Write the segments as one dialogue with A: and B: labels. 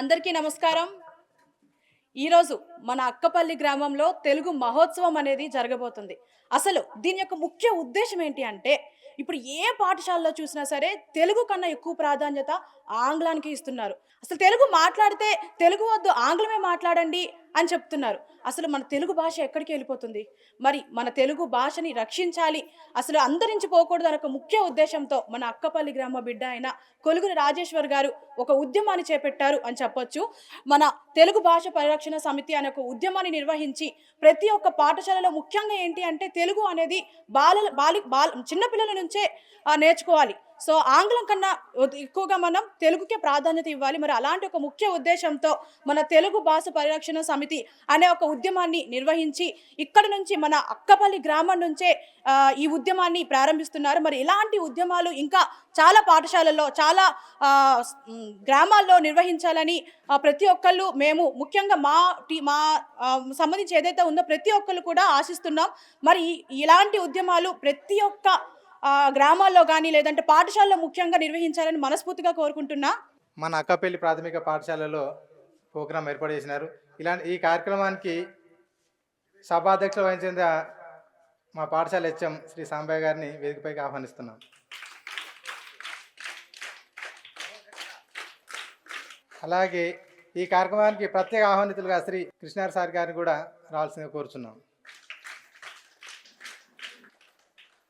A: అందరికీ నమస్కారం. ఈరోజు మన అక్కపల్లి గ్రామంలో తెలుగు మహోత్సవం అనేది జరగబోతుంది. అసలు దీని యొక్క ముఖ్య ఉద్దేశ్యం ఏంటి అంటే, ఇప్పుడు ఏ పాఠశాలలో చూసినా సరే తెలుగు కన్నా ఎక్కువ ప్రాధాన్యత ఆంగ్లానికి ఇస్తున్నారు. అసలు తెలుగు మాట్లాడితే తెలుగు వద్దు ఆంగ్లమే మాట్లాడండి అని చెప్తున్నారు. అసలు మన తెలుగు భాష ఎక్కడికి వెళ్ళిపోతుంది? మరి మన తెలుగు భాషని రక్షించాలి, అసలు అంతరించిపోకూడదు అనే ఒక ముఖ్య ఉద్దేశంతో మన అక్కపల్లి గ్రామ బిడ్డ అయిన కొలుగురి రాజేశ్వర్ గారు ఒక ఉద్యమాన్ని చేపట్టారు అని చెప్పొచ్చు. మన తెలుగు భాష పరిరక్షణ సమితి అనే ఒక ఉద్యమాన్ని నిర్వహించి ప్రతి ఒక్క పాఠశాలలో ముఖ్యంగా ఏంటి అంటే తెలుగు అనేది చిన్నపిల్లల నుంచే నేర్చుకోవాలి. సో ఆంగ్లం కన్నా ఎక్కువగా మనం తెలుగుకే ప్రాధాన్యత ఇవ్వాలి. మరి అలాంటి ఒక ముఖ్య ఉద్దేశంతో మన తెలుగు భాష పరిరక్షణ సమితి అనే ఒక ఉద్యమాన్ని నిర్వహించి ఇక్కడ నుంచి మన అక్కపల్లి గ్రామం నుంచే ఈ ఉద్యమాన్ని ప్రారంభిస్తున్నారు. మరి ఇలాంటి ఉద్యమాలు ఇంకా చాలా పాఠశాలల్లో చాలా గ్రామాల్లో నిర్వహించాలని ప్రతి ఒక్కళ్ళు మేము ముఖ్యంగా మా సంబంధించి ఏదైతే ఉందో ప్రతి ఒక్కళ్ళు కూడా ఆశిస్తున్నాం. మరి ఇలాంటి ఉద్యమాలు ప్రతి ఒక్క గ్రామాల్లో కానీ లేదంటే పాఠశాలలో ముఖ్యంగా నిర్వహించాలని మనస్ఫూర్తిగా కోరుకుంటున్నా.
B: మన అక్కపల్లి ప్రాథమిక పాఠశాలలో ప్రోగ్రాం ఏర్పాటు చేసినారు. ఈ కార్యక్రమానికి సభాధ్యక్షులు వహించిన మా పాఠశాల హెచ్ఎం శ్రీ సాంబయ్య గారిని వేదికపైకి ఆహ్వానిస్తున్నాం. అలాగే ఈ కార్యక్రమానికి ప్రత్యేక ఆహ్వానితులుగా శ్రీ కృష్ణార్ సార్ గారిని కూడా రావాల్సిందిగా కోరుచున్నాం.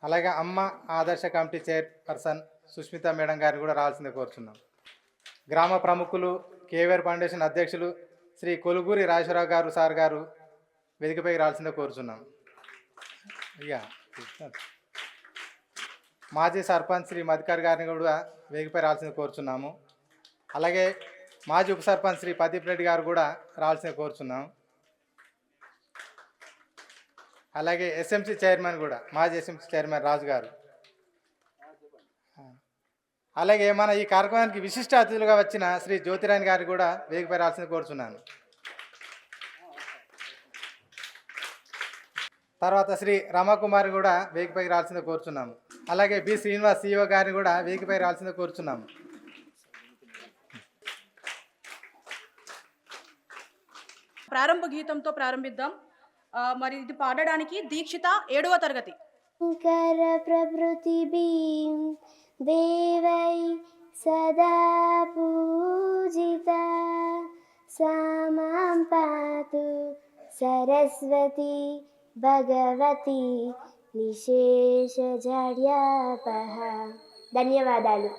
B: అలాగే అమ్మ ఆదర్శ కమిటీ చైర్పర్సన్ సుష్మిత మేడం గారిని కూడా రావాల్సిందిగా కోరుచున్నాం. గ్రామ ప్రముఖులు కేవీఆర్ ఫౌండేషన్ అధ్యక్షులు శ్రీ కొలుగూరి రాజేశ్వరరావు గారు సార్ గారు వేదికపైకి రావాల్సిందిగా కోరుచున్నాం. మాజీ సర్పంచ్ శ్రీ మధుకర్ గారిని కూడా వేదికపై రావాల్సిందిగా కోరుచున్నాము. అలాగే మాజీ ఉప సర్పంచ్ శ్రీ ప్రదీప్ రెడ్డి గారు కూడా రావాల్సిందిగా కోరుచున్నాం. అలాగే ఎస్ఎంసీ చైర్మన్ కూడా మాజీ ఎస్ఎంసీ చైర్మన్ రాజు గారు. అలాగే మన ఈ కార్యక్రమానికి విశిష్ట అతిథులుగా వచ్చిన శ్రీ జ్యోతిరాణి గారు కూడా వేదికపై రావాల్సింది కోరుచున్నాను. తర్వాత శ్రీ రమాకుమారి కూడా వేదికపైకి రావాల్సింది కోరుచున్నాము. అలాగే బి శ్రీనివాస్ సిఇఓ గారిని కూడా వేదికపై రావాల్సింది కోరుచున్నాము.
A: ప్రారంభ గీతంతో ప్రారంభిద్దాం. మరి ఇది పాడడానికి దీక్షిత 7వ తరగతి.
C: శంకర ప్రభృతిభిః దేవై సదా పూజిత సా మాం పాతు సరస్వతి భగవతి నిశేషజడ్యాపహ. ధన్యవాదాలు.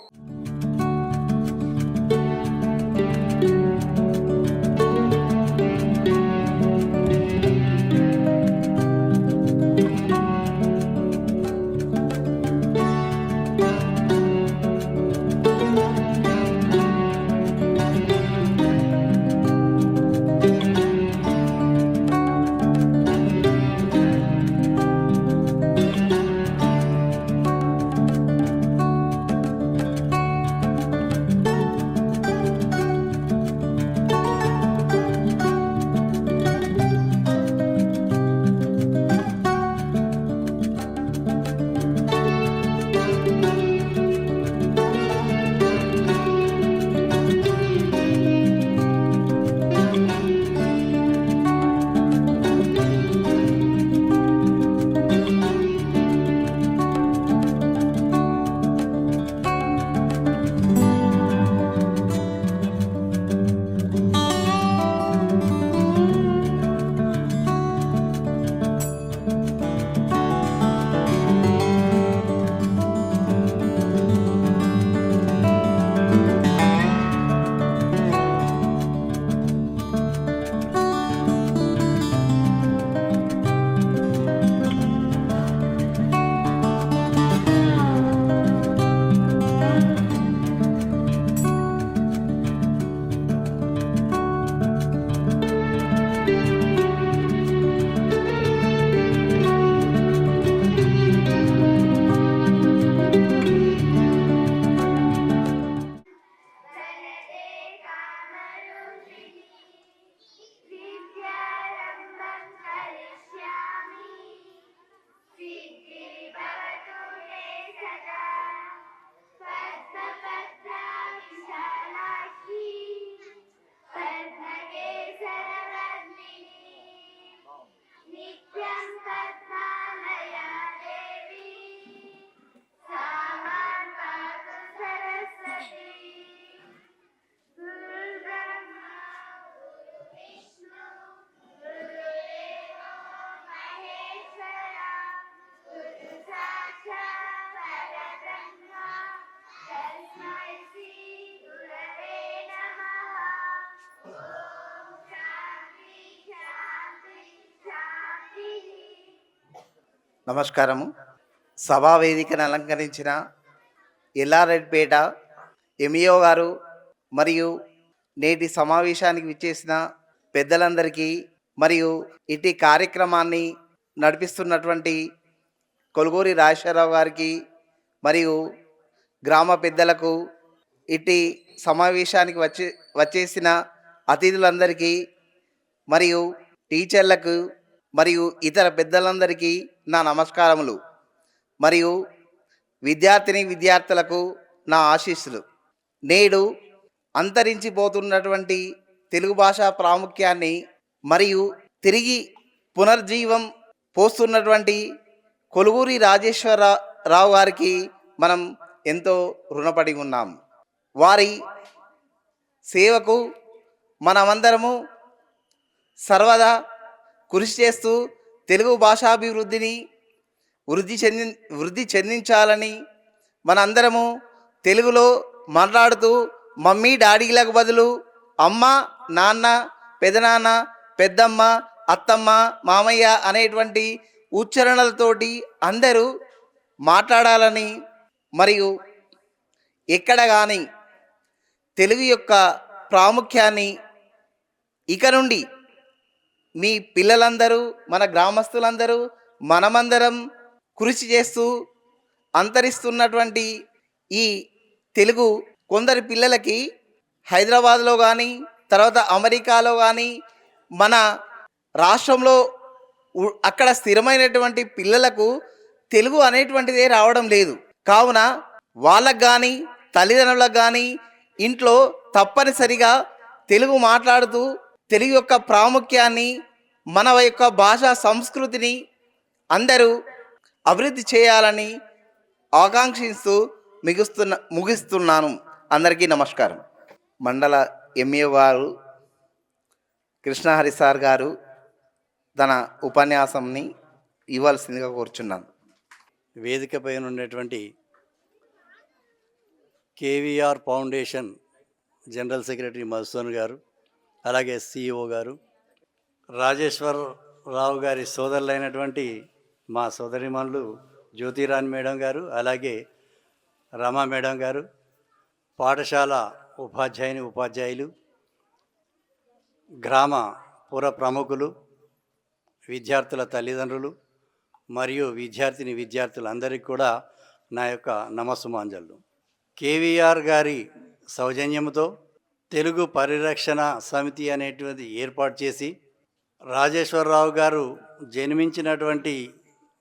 D: నమస్కారము. సభా వేదికను అలంకరించిన ఎల్లారెడ్డిపేట ఎంఈఓ గారు మరియు నేటి సమావేశానికి విచ్చేసిన పెద్దలందరికీ మరియు ఇటు కార్యక్రమాన్ని నడిపిస్తున్నటువంటి కొలుగూరి రాజేశ్వరరావు గారికి మరియు గ్రామ పెద్దలకు ఇటు సమావేశానికి వచ్చేసిన అతిథులందరికీ మరియు టీచర్లకు మరియు ఇతర పెద్దలందరికీ నా నమస్కారములు మరియు విద్యార్థులకు నా ఆశీస్సులు. నేడు అంతరించిపోతున్నటువంటి తెలుగు భాష ప్రాముఖ్యాన్ని మరియు తిరిగి పునర్జీవం పోస్తున్నటువంటి కొలుగూరి రాజేశ్వరరావు గారికి మనం ఎంతో రుణపడి ఉన్నాం. వారి సేవకు మనమందరము సర్వదా కృషి చేస్తూ తెలుగు భాషాభివృద్ధిని వృద్ధి చెందించాలని మనందరము తెలుగులో మాట్లాడుతూ మమ్మీ డాడీలకు బదులు అమ్మ, నాన్న, పెదనాన్న, పెద్దమ్మ, అత్తమ్మ, మామయ్య అనేటువంటి ఉచ్చారణలతోటి అందరూ మాట్లాడాలని మరియు ఎక్కడ కానీ తెలుగు యొక్క ప్రాముఖ్యాన్ని ఇక నుండి మీ పిల్లలందరూ, మన గ్రామస్తులందరూ, మనమందరం కృషి చేస్తూ అంతరిస్తున్నటువంటి ఈ తెలుగు కొందరి పిల్లలకి హైదరాబాద్లో కానీ తర్వాత అమెరికాలో కానీ మన రాష్ట్రంలో అక్కడ స్థిరమైనటువంటి పిల్లలకు తెలుగు అనేటువంటిదే రావడం లేదు. కావున వాళ్ళకు కానీ తల్లిదండ్రులకు కానీ ఇంట్లో తప్పనిసరిగా తెలుగు మాట్లాడుతూ తెలుగు యొక్క ప్రాముఖ్యాన్ని, మన యొక్క భాషా సంస్కృతిని అందరూ అభివృద్ధి చేయాలని ఆకాంక్షిస్తూ ముగిస్తున్నాను. అందరికీ నమస్కారం. మండల ఎంఈఓ గారు కృష్ణహరి సార్ గారు తన ఉపన్యాసంని ఇవ్వాల్సిందిగా కోరుచున్నాను.
E: వేదికపై ఉన్నటువంటి KVR foundation general secretary Madhusudan గారు, అలాగే సిఇఓ గారు, రాజేశ్వరరావు గారి సోదరులైనటువంటి మా సోదరిమణులు జ్యోతిరాణి మేడం గారు, అలాగే రమా మేడం గారు, పాఠశాల ఉపాధ్యాయులు, గ్రామ పుర ప్రముఖులు, విద్యార్థుల తల్లిదండ్రులు మరియు విద్యార్థులందరికీ కూడా నా యొక్క నమస్సుమాంజలు. కేవీఆర్ గారి సౌజన్యంతో తెలుగు పరిరక్షణ సమితి అనేటువంటిది ఏర్పాటు చేసి రాజేశ్వరరావు గారు జన్మించినటువంటి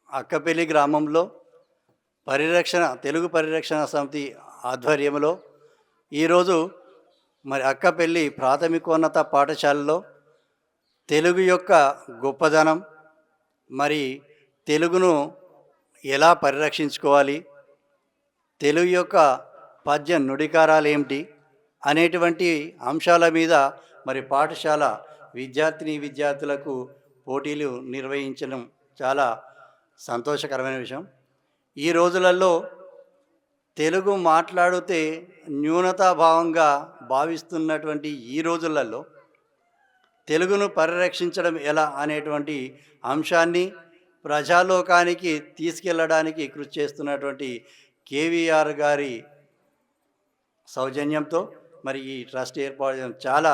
E: అక్కపల్లి గ్రామంలో తెలుగు పరిరక్షణ సమితి ఆధ్వర్యంలో ఈరోజు మరి అక్కపల్లి ప్రాథమికోన్నత పాఠశాలలో తెలుగు యొక్క గొప్పదనం, మరి తెలుగును ఎలా పరిరక్షించుకోవాలి, తెలుగు యొక్క పద్య నుడికారాలు ఏమిటి అనేటువంటి అంశాల మీద మరి పాఠశాల విద్యార్థులకు పోటీలు నిర్వహించడం చాలా సంతోషకరమైన విషయం. ఈ రోజులలో తెలుగు మాట్లాడితే న్యూనతాభావంగా భావిస్తున్నటువంటి ఈ రోజులలో తెలుగును పరిరక్షించడం ఎలా అనేటువంటి అంశాన్ని ప్రజాలోకానికి తీసుకెళ్ళడానికి కృషి చేస్తున్నటువంటి కేవీఆర్ గారి సౌజన్యంతో మరి ఈ ట్రస్ట్ ఏర్పాటు చేయడం చాలా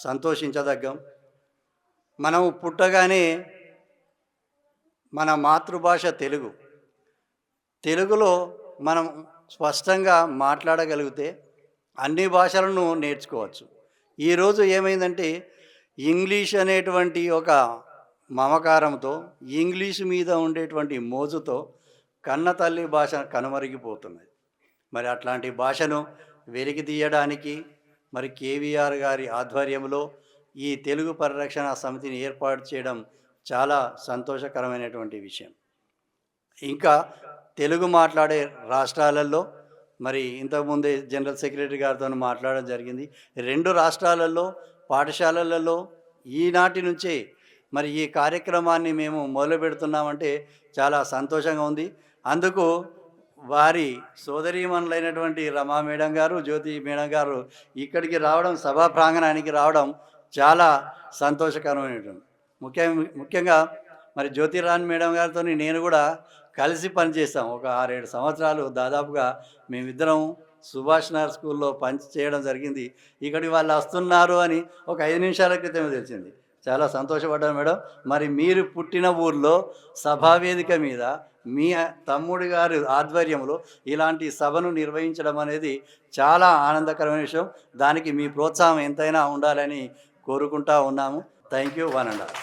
E: సంతోషించదగ్గం. మనం పుట్టగానే మన మాతృభాష తెలుగులో మనం స్పష్టంగా మాట్లాడగలిగితే అన్ని భాషలను నేర్చుకోవచ్చు. ఈరోజు ఏమైందంటే ఇంగ్లీష్ అనేటువంటి ఒక మమకారంతో, ఇంగ్లీష్ మీద ఉండేటువంటి మోజుతో కన్న తల్లి భాష కనుమరిగిపోతున్నది. మరి అట్లాంటి భాషను వెలికి తీయడానికి మరి కేవీఆర్ గారి ఆధ్వర్యంలో ఈ తెలుగు పరిరక్షణ సమితిని ఏర్పాటు చేయడం చాలా సంతోషకరమైనటువంటి విషయం. ఇంకా తెలుగు మాట్లాడే రాష్ట్రాలలో మరి ఇంతకుముందే జనరల్ సెక్రటరీ గారితో మాట్లాడడం జరిగింది. 2 రాష్ట్రాలలో పాఠశాలలలో ఈనాటి నుంచే మరి ఈ కార్యక్రమాన్ని మేము మొదలు పెడుతున్నామంటే చాలా సంతోషంగా ఉంది. అందుకు వారి సోదరీమణులైనటువంటి రమా మేడం గారు, జ్యోతి మేడం గారు ఇక్కడికి రావడం, సభా ప్రాంగణానికి రావడం చాలా సంతోషకరమైనటువంటి. ముఖ్యంగా మరి జ్యోతిరాణి మేడం గారితో నేను కూడా కలిసి పనిచేస్తాం. ఒక 6-7 సంవత్సరాలు దాదాపుగా మేమిద్దరం సుభాష్ నగర్ స్కూల్లో పని చేయడం జరిగింది. ఇక్కడికి వాళ్ళు వస్తున్నారు అని ఒక 5 నిమిషాల క్రితమే తెలిసింది. చాలా సంతోషపడ్డాను మేడం. మరి మీరు పుట్టిన ఊర్లో సభావేదిక మీద మీ తమ్ముడి గారి ఆధ్వర్యంలో ఇలాంటి సభను నిర్వహించడం అనేది చాలా ఆనందకరమైన విషయం. దానికి మీ ప్రోత్సాహం ఎంతైనా ఉండాలని కోరుకుంటా ఉన్నాము. Thank you. One and all.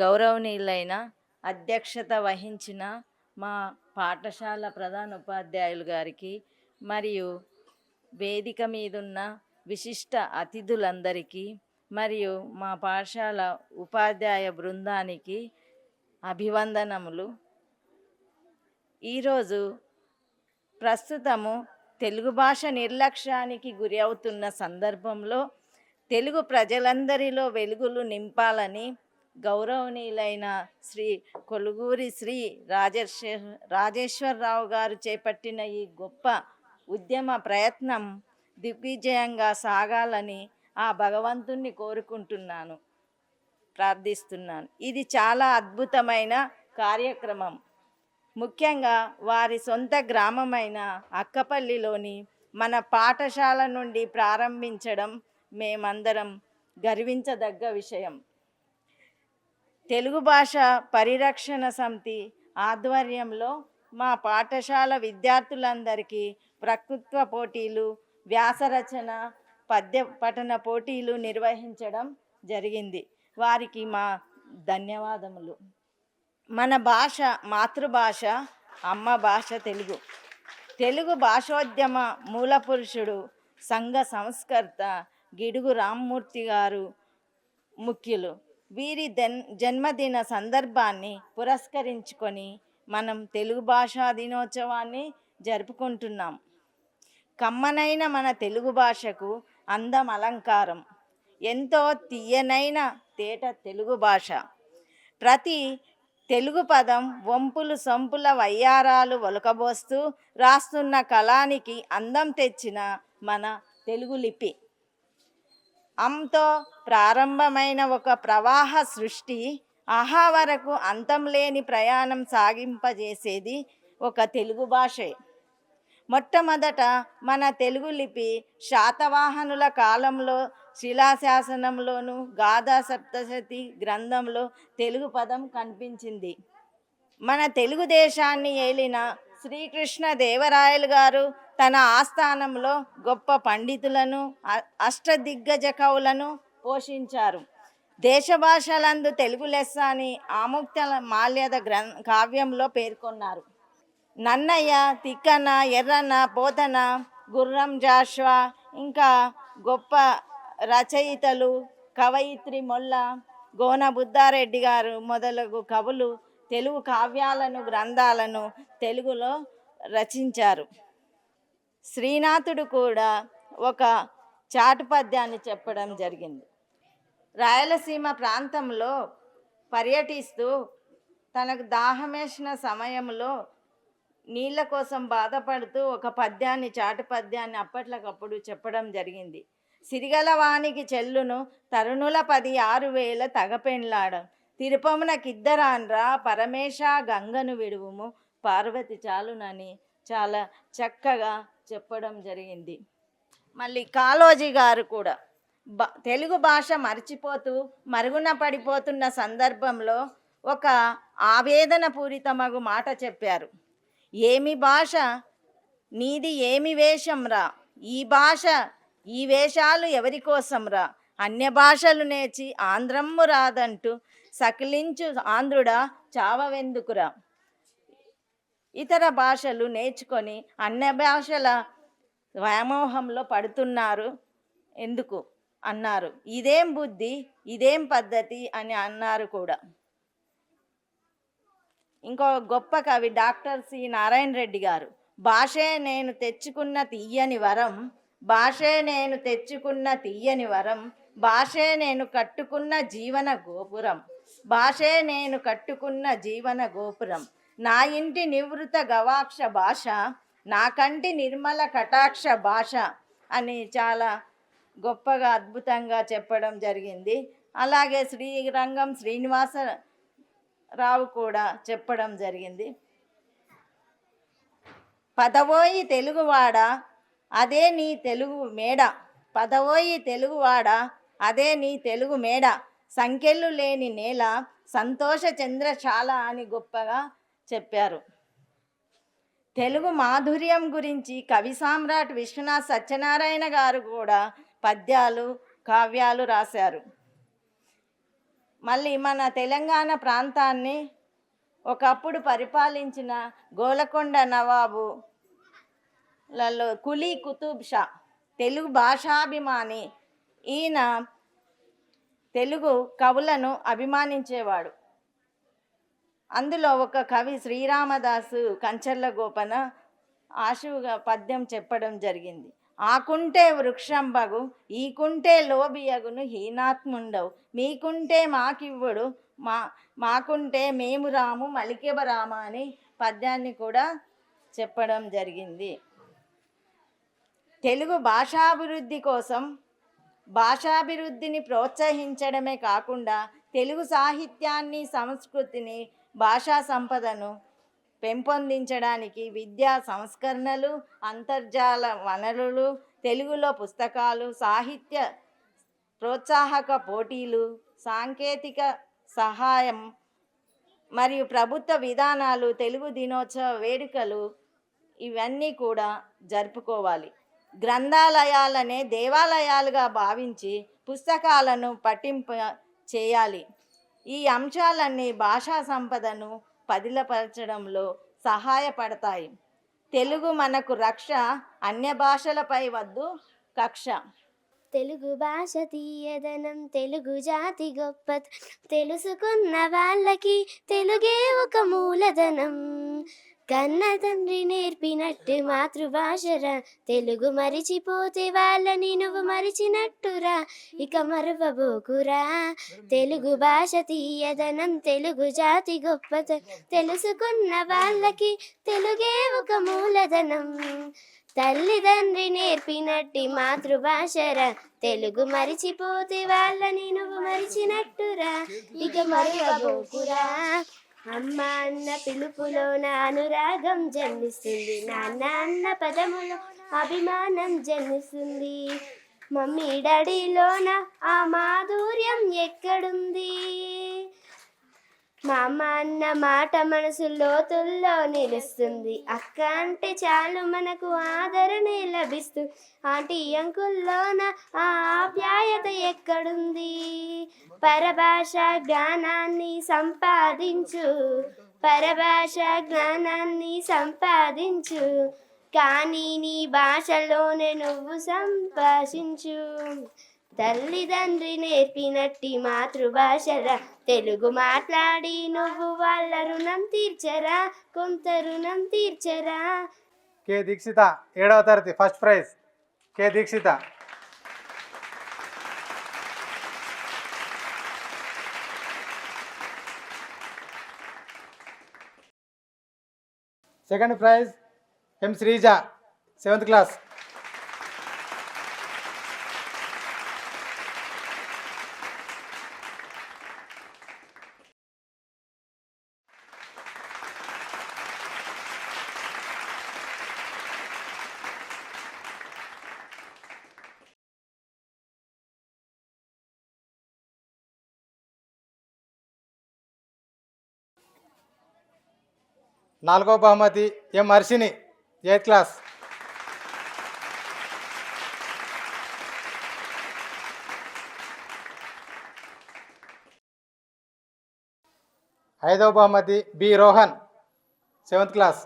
F: గౌరవనీయులైన అధ్యక్షత వహించిన మా పాఠశాల ప్రధాన ఉపాధ్యాయులు గారికి మరియు వేదిక మీదున్న విశిష్ట అతిథులందరికీ మరియు మా పాఠశాల ఉపాధ్యాయ బృందానికి అభివందనములు. ఈరోజు ప్రస్తుతము తెలుగు భాష నిర్లక్ష్యానికి గురి అవుతున్న సందర్భంలో తెలుగు ప్రజలందరిలో వెలుగులు నింపాలని గౌరవనీయులైన శ్రీ కొలుగూరి శ్రీ రాజేశ్వరరావు గారు చేపట్టిన ఈ గొప్ప ఉద్యమ ప్రయత్నం దిగ్విజయంగా సాగాలని ఆ భగవంతుణ్ణి కోరుకుంటున్నాను, ప్రార్థిస్తున్నాను. ఇది చాలా అద్భుతమైన కార్యక్రమం. ముఖ్యంగా వారి సొంత గ్రామమైన అక్కపల్లిలోని మన పాఠశాల నుండి ప్రారంభించడం మేమందరం గర్వించదగ్గ విషయం. తెలుగు భాష పరిరక్షణ సమితి ఆధ్వర్యంలో మా పాఠశాల విద్యార్థులందరికీ వక్తృత్వ పోటీలు, వ్యాసరచన, పద్య పఠన పోటీలు నిర్వహించడం జరిగింది. వారికి మా ధన్యవాదములు. మన భాష మాతృభాష, అమ్మ భాష తెలుగు. తెలుగు భాషోద్యమ మూలపురుషుడు, సంఘ సంస్కర్త గిడుగు రామ్మూర్తి గారు ముఖ్యులు. వీరి జన్మదిన సందర్భాన్ని పురస్కరించుకొని మనం తెలుగు భాషా దినోత్సవాన్ని జరుపుకుంటున్నాం. కమ్మనైన మన తెలుగు భాషకు అందం అలంకారం, ఎంతో తీయనైన తేట తెలుగు భాష. ప్రతి తెలుగు పదం వంపులు సొంపుల వయ్యారాలు ఒలకబోస్తూ రాస్తున్న కళానికి అందం తెచ్చిన మన తెలుగు లిపి. అంతో ప్రారంభమైన ఒక ప్రవాహ సృష్టి ఆహా వరకు అంతం లేని ప్రయాణం సాగింపజేసేది ఒక తెలుగు భాషే. మొట్టమొదట మన తెలుగు లిపి శాతవాహనుల కాలంలో శిలాశాసనంలోను, గాథా సప్తశతి గ్రంథంలో తెలుగు పదం కనిపించింది. మన తెలుగుదేశాన్ని ఏలిన శ్రీకృష్ణ దేవరాయలు గారు తన ఆస్థానంలో గొప్ప పండితులను, అష్టదిగ్గజ కవులను పోషించారు. దేశ భాషలందు తెలుగు లెస్స అని ఆముక్త మాల్యద కావ్యంలో పేర్కొన్నారు. నన్నయ్య, తిక్కన, ఎర్రన్న, పోతన, గుర్రం జాషువా, ఇంకా గొప్ప రచయితలు కవయిత్రి మొల్ల గోన బుద్ధారెడ్డి గారు మొదలగు కవులు తెలుగు కావ్యాలను, గ్రంథాలను తెలుగులో రచించారు. శ్రీనాథుడు కూడా ఒక చాటు పద్యాన్ని చెప్పడం జరిగింది. రాయలసీమ ప్రాంతంలో పర్యటిస్తూ తనకు దాహమేసిన సమయంలో నీళ్ళ కోసం బాధపడుతూ ఒక పద్యాన్ని, చాటు పద్యాన్ని అప్పట్లకప్పుడు చెప్పడం జరిగింది. సిరిగలవానికి చెల్లును తరుణుల 16,000 తగపెండ్లాడం, తిరుపమునకిద్దరాన్రా పరమేశ గంగను విడువుము పార్వతి చాలునని చాలా చక్కగా చెప్పడం జరిగింది. మళ్ళీ కాళోజీ గారు కూడా తెలుగు భాష మర్చిపోతూ మరుగున పడిపోతున్న సందర్భంలో ఒక ఆవేదన పూరితమగు మాట చెప్పారు. ఏమి భాష నీది, ఏమి వేషం రా, ఈ భాష ఈ వేషాలు ఎవరి కోసం రా, అన్య భాషలు నేర్చి ఆంధ్రమ్ము రాదంటూ సకిలించు ఆంధ్రుడా చావవెందుకురా. ఇతర భాషలు నేర్చుకొని అన్య భాషల వ్యామోహంలో పడుతున్నారు ఎందుకు అన్నారు. ఇదేం బుద్ధి, ఇదేం పద్ధతి అని అన్నారు కూడా. ఇంకో గొప్ప కవి డాక్టర్ సి నారాయణ రెడ్డి గారు, భాషే నేను తెచ్చుకున్న తీయని వరం, భాషే నేను తెచ్చుకున్న తీయని వరం, భాషే నేను కట్టుకున్న జీవన గోపురం, భాషే నేను కట్టుకున్న జీవన గోపురం, నా ఇంటి నివృత గవాక్ష భాష, నాకంటి నిర్మల కటాక్ష భాష అని చాలా గొప్పగా అద్భుతంగా చెప్పడం జరిగింది. అలాగే శ్రీరంగం శ్రీనివాసరావు కూడా చెప్పడం జరిగింది. పదవోయి తెలుగువాడ అదే నీ తెలుగు మేడ, పదవోయి తెలుగువాడ అదే నీ తెలుగు మేడ, సంకెళ్ళు లేని నేల సంతోష చంద్రశాల అని గొప్పగా చెప్పారు. తెలుగు మాధుర్యం గురించి కవి సామ్రాట్ విశ్వనాథ్ సత్యనారాయణ గారు కూడా పద్యాలు కావ్యాలు రాశారు. మళ్ళీ మన తెలంగాణ ప్రాంతాన్ని ఒకప్పుడు పరిపాలించిన గోలకొండ నవాబులలో కులీ కుతుబ్ షా తెలుగు భాషాభిమాని. ఈయన తెలుగు కవులను అభిమానించేవాడు. అందులో ఒక కవి శ్రీరామదాసు కంచర్ల గోపన ఆశువుగా పద్యం చెప్పడం జరిగింది. ఆకుంటే వృక్షంబగు ఈకుంటే లోబియగును హీనాత్ముండవు, మీకుంటే మాకివ్వడు మాకుంటే మేము రాము మలికెబ రామ అని పద్యాన్ని కూడా చెప్పడం జరిగింది. తెలుగు భాషాభివృద్ధి కోసం భాషాభివృద్ధిని ప్రోత్సహించడమే కాకుండా తెలుగు సాహిత్యాన్ని, సంస్కృతిని, భాషా సంపదను పెంపొందించడానికి విద్యా సంస్కరణలు, అంతర్జాల వనరులు, తెలుగులో పుస్తకాలు, సాహిత్య ప్రోత్సాహక పోటీలు, సాంకేతిక సహాయం మరియు ప్రభుత్వ విధానాలు, తెలుగు దినోత్సవ వేడుకలు ఇవన్నీ కూడా జరుపుకోవాలి. గ్రంథాలయాలనే దేవాలయాలుగా భావించి పుస్తకాలను పఠింప చేయాలి. ఈ అంశాలన్నీ భాషా సంపదను పదిలపరచడంలో సహాయపడతాయి. తెలుగు మనకు రక్ష, అన్య భాషలపై వద్దు కక్ష.
C: తెలుగు భాష తీయదనం, తెలుగు జాతి గొప్ప తెలుసుకున్న వాళ్ళకి తెలుగే ఒక మూలధనం. కన్న తండ్రి నేర్పినట్టు మాతృభాషరా, తెలుగు మరిచిపోతే వాళ్ళని నువ్వు మరిచినట్టురా, ఇక మరువబోకురా. తెలుగు భాష తీయదనం, తెలుగు జాతి గొప్పత తెలుసుకున్న వాళ్ళకి తెలుగే ఒక మూలధనం. తల్లిదండ్రి నేర్పినట్టి మాతృభాషరా, తెలుగు మరిచిపోతే వాళ్ళని నువ్వు మరిచినట్టురా, ఇక మరువబోకురా. అమ్మ అన్న పిలుపులోన అనురాగం జన్మిస్తుంది, నాన్న అన్న పదములో అభిమానం జన్మిస్తుంది. మమ్మీ డాడీలోన ఆ మాధుర్యం ఎక్కడుంది? మా అమ్మ అన్న మాట మనసు లోతుల్లో నిలుస్తుంది. అక్క అంటే చాలు మనకు ఆదరణే లభిస్తుంది. ఆంటీ అంకుల్లోన ఆ ఆప్యాయత ఎక్కడుంది? పరభాష జ్ఞానాన్ని సంపాదించు, పరభాష జ్ఞానాన్ని సంపాదించు, కానీ నీ భాషలోనే నువ్వు సంభాషించు. తల్లిదండ్రి నేర్పినట్టి మాతృభాషరా, తెలుగు మాట్లాడి నువ్వు వాళ్ళ రుణం తీర్చరా, కొంత రుణం తీర్చరా.
B: కే దీక్షిత 7వ తరగతి first prize K Deekshitha. Second prize M Sreeja 7th class. నాలుగవ బహుమతి ఎం హర్షిని 8th క్లాస్. ఐదవ బహుమతి బి రోహన్ 7th క్లాస్.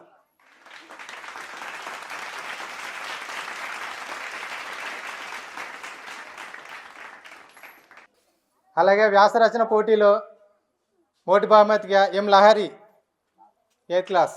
B: అలాగే వ్యాసరచన పోటీలో మొదటి బహుమతిగా ఎం లహరి 8th క్లాస్.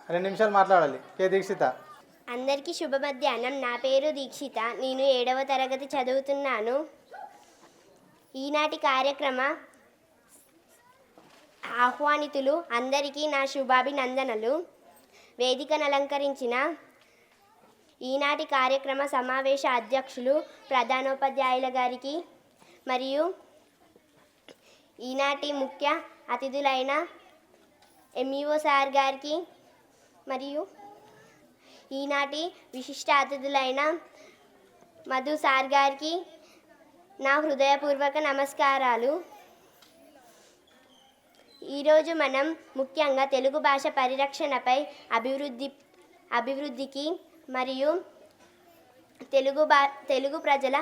B: 2 నిమిషాలు మాట్లాడాలి. కే దీక్షిత.
C: అందరికీ శుభ మధ్యాహ్నం. నా పేరు దీక్షిత. నేను 7వ తరగతి చదువుతున్నాను. ఈనాటి కార్యక్రమ ఆహ్వానితులు అందరికీ నా శుభాభినందనలు. వేదికను అలంకరించిన ఈనాటి కార్యక్రమ సమావేశ అధ్యక్షులు ప్రధానోపాధ్యాయుల గారికి మరియు ఈనాటి ముఖ్య అతిథులైన ఎంఈఓ సార్ గారికి మరియు ఈనాటి విశిష్ట అతిథులైన మధు సార్ గారికి నా హృదయపూర్వక నమస్కారాలు. ఈరోజు మనం ముఖ్యంగా తెలుగు భాష పరిరక్షణపై అభివృద్ధికి మరియు తెలుగు ప్రజల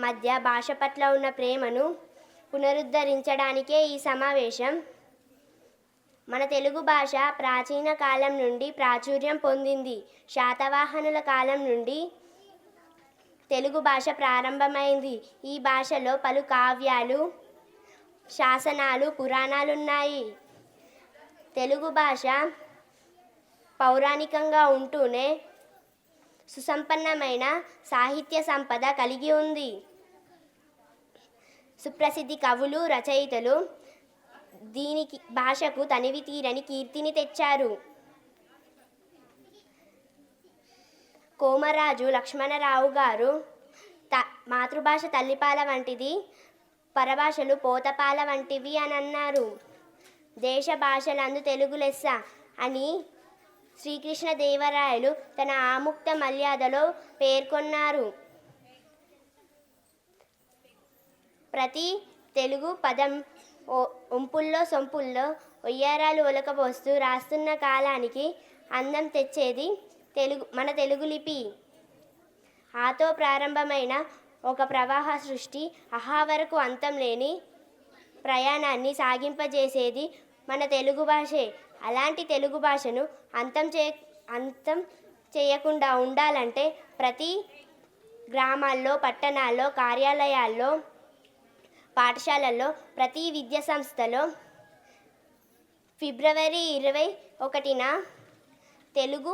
C: మధ్య భాష పట్ల ఉన్న ప్రేమను పునరుద్ధరించడానికే ఈ సమావేశం. మన తెలుగు భాష ప్రాచీన కాలం నుండి ప్రాచుర్యం పొందింది. శాతవాహనుల కాలం నుండి తెలుగు భాష ప్రారంభమైంది. ఈ భాషలో పలు కావ్యాలు, శాసనాలు, పురాణాలున్నాయి. తెలుగు భాష పౌరాణికంగా ఉంటూనే సుసంపన్నమైన సాహిత్య సంపద కలిగి ఉంది. సుప్రసిద్ధి కవులు, రచయితలు దీనికి భాషకు తనివి తీరని కీర్తిని తెచ్చారు. కోమరాజు లక్ష్మణరావు గారు మాతృభాష తల్లిపాల వంటిది, పరభాషలు పోతపాల వంటివి అని అన్నారు. దేశ భాషలందు తెలుగు లెస్స అని శ్రీకృష్ణదేవరాయలు తన ఆముక్త మర్యాదలో పేర్కొన్నారు. ప్రతి తెలుగు పదం ఒంపుల్లో సొంపుల్లో ఒయ్యారాలు ఒలకబోస్తూ రాస్తున్న కాలానికి అందం తెచ్చేది మన తెలుగు లిపి. ఆతో ప్రారంభమైన ఒక ప్రవాహ సృష్టి అహా వరకు అంతం లేని ప్రయాణాన్ని సాగింపజేసేది మన తెలుగు భాషే. అలాంటి తెలుగు భాషను అంతం చేయకుండా ఉండాలంటే ప్రతి గ్రామాల్లో, పట్టణాల్లో, కార్యాలయాల్లో, పాఠశాలల్లో, ప్రతి విద్యా సంస్థలో ఫిబ్రవరి 21న తెలుగు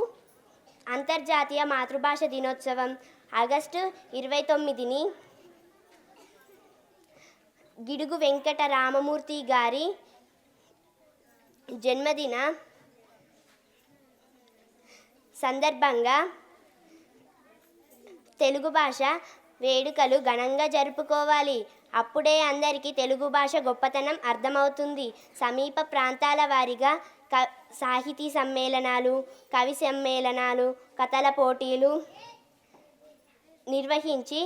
C: అంతర్జాతీయ మాతృభాష దినోత్సవం, ఆగస్టు 29ని గిడుగు వెంకట రామమూర్తి గారి జన్మదిన సందర్భంగా తెలుగు భాష వేడుకలు ఘనంగా జరుపుకోవాలి. అప్పుడే అందరికీ తెలుగు భాష గొప్పతనం అర్థమవుతుంది. సమీప ప్రాంతాల వారీగా సాహితీ సమ్మేళనాలు, కవి సమ్మేళనాలు, కథల పోటీలు నిర్వహించి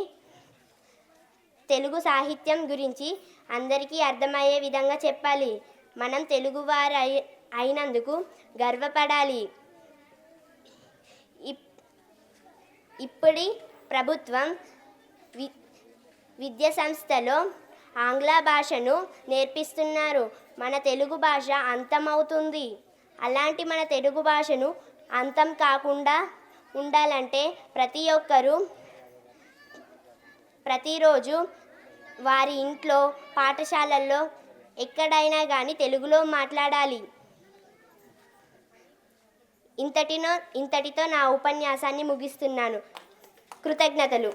C: తెలుగు సాహిత్యం గురించి అందరికీ అర్థమయ్యే విధంగా చెప్పాలి. మనం తెలుగువారు అయినందుకు గర్వపడాలి. ఇప్పటి ప్రభుత్వం విద్యా సంస్థలో ఆంగ్ల భాషను నేర్పిస్తున్నారు. మన తెలుగు భాష అంతమవుతుంది. అలాంటి మన తెలుగు భాషను అంతం కాకుండా ఉండాలంటే ప్రతి ఒక్కరూ ప్రతిరోజు వారి ఇంట్లో, పాఠశాలల్లో, ఎక్కడైనా కానీ తెలుగులో మాట్లాడాలి. ఇంతటితో నా ఉపన్యాసాన్ని ముగిస్తున్నాను. కృతజ్ఞతలు.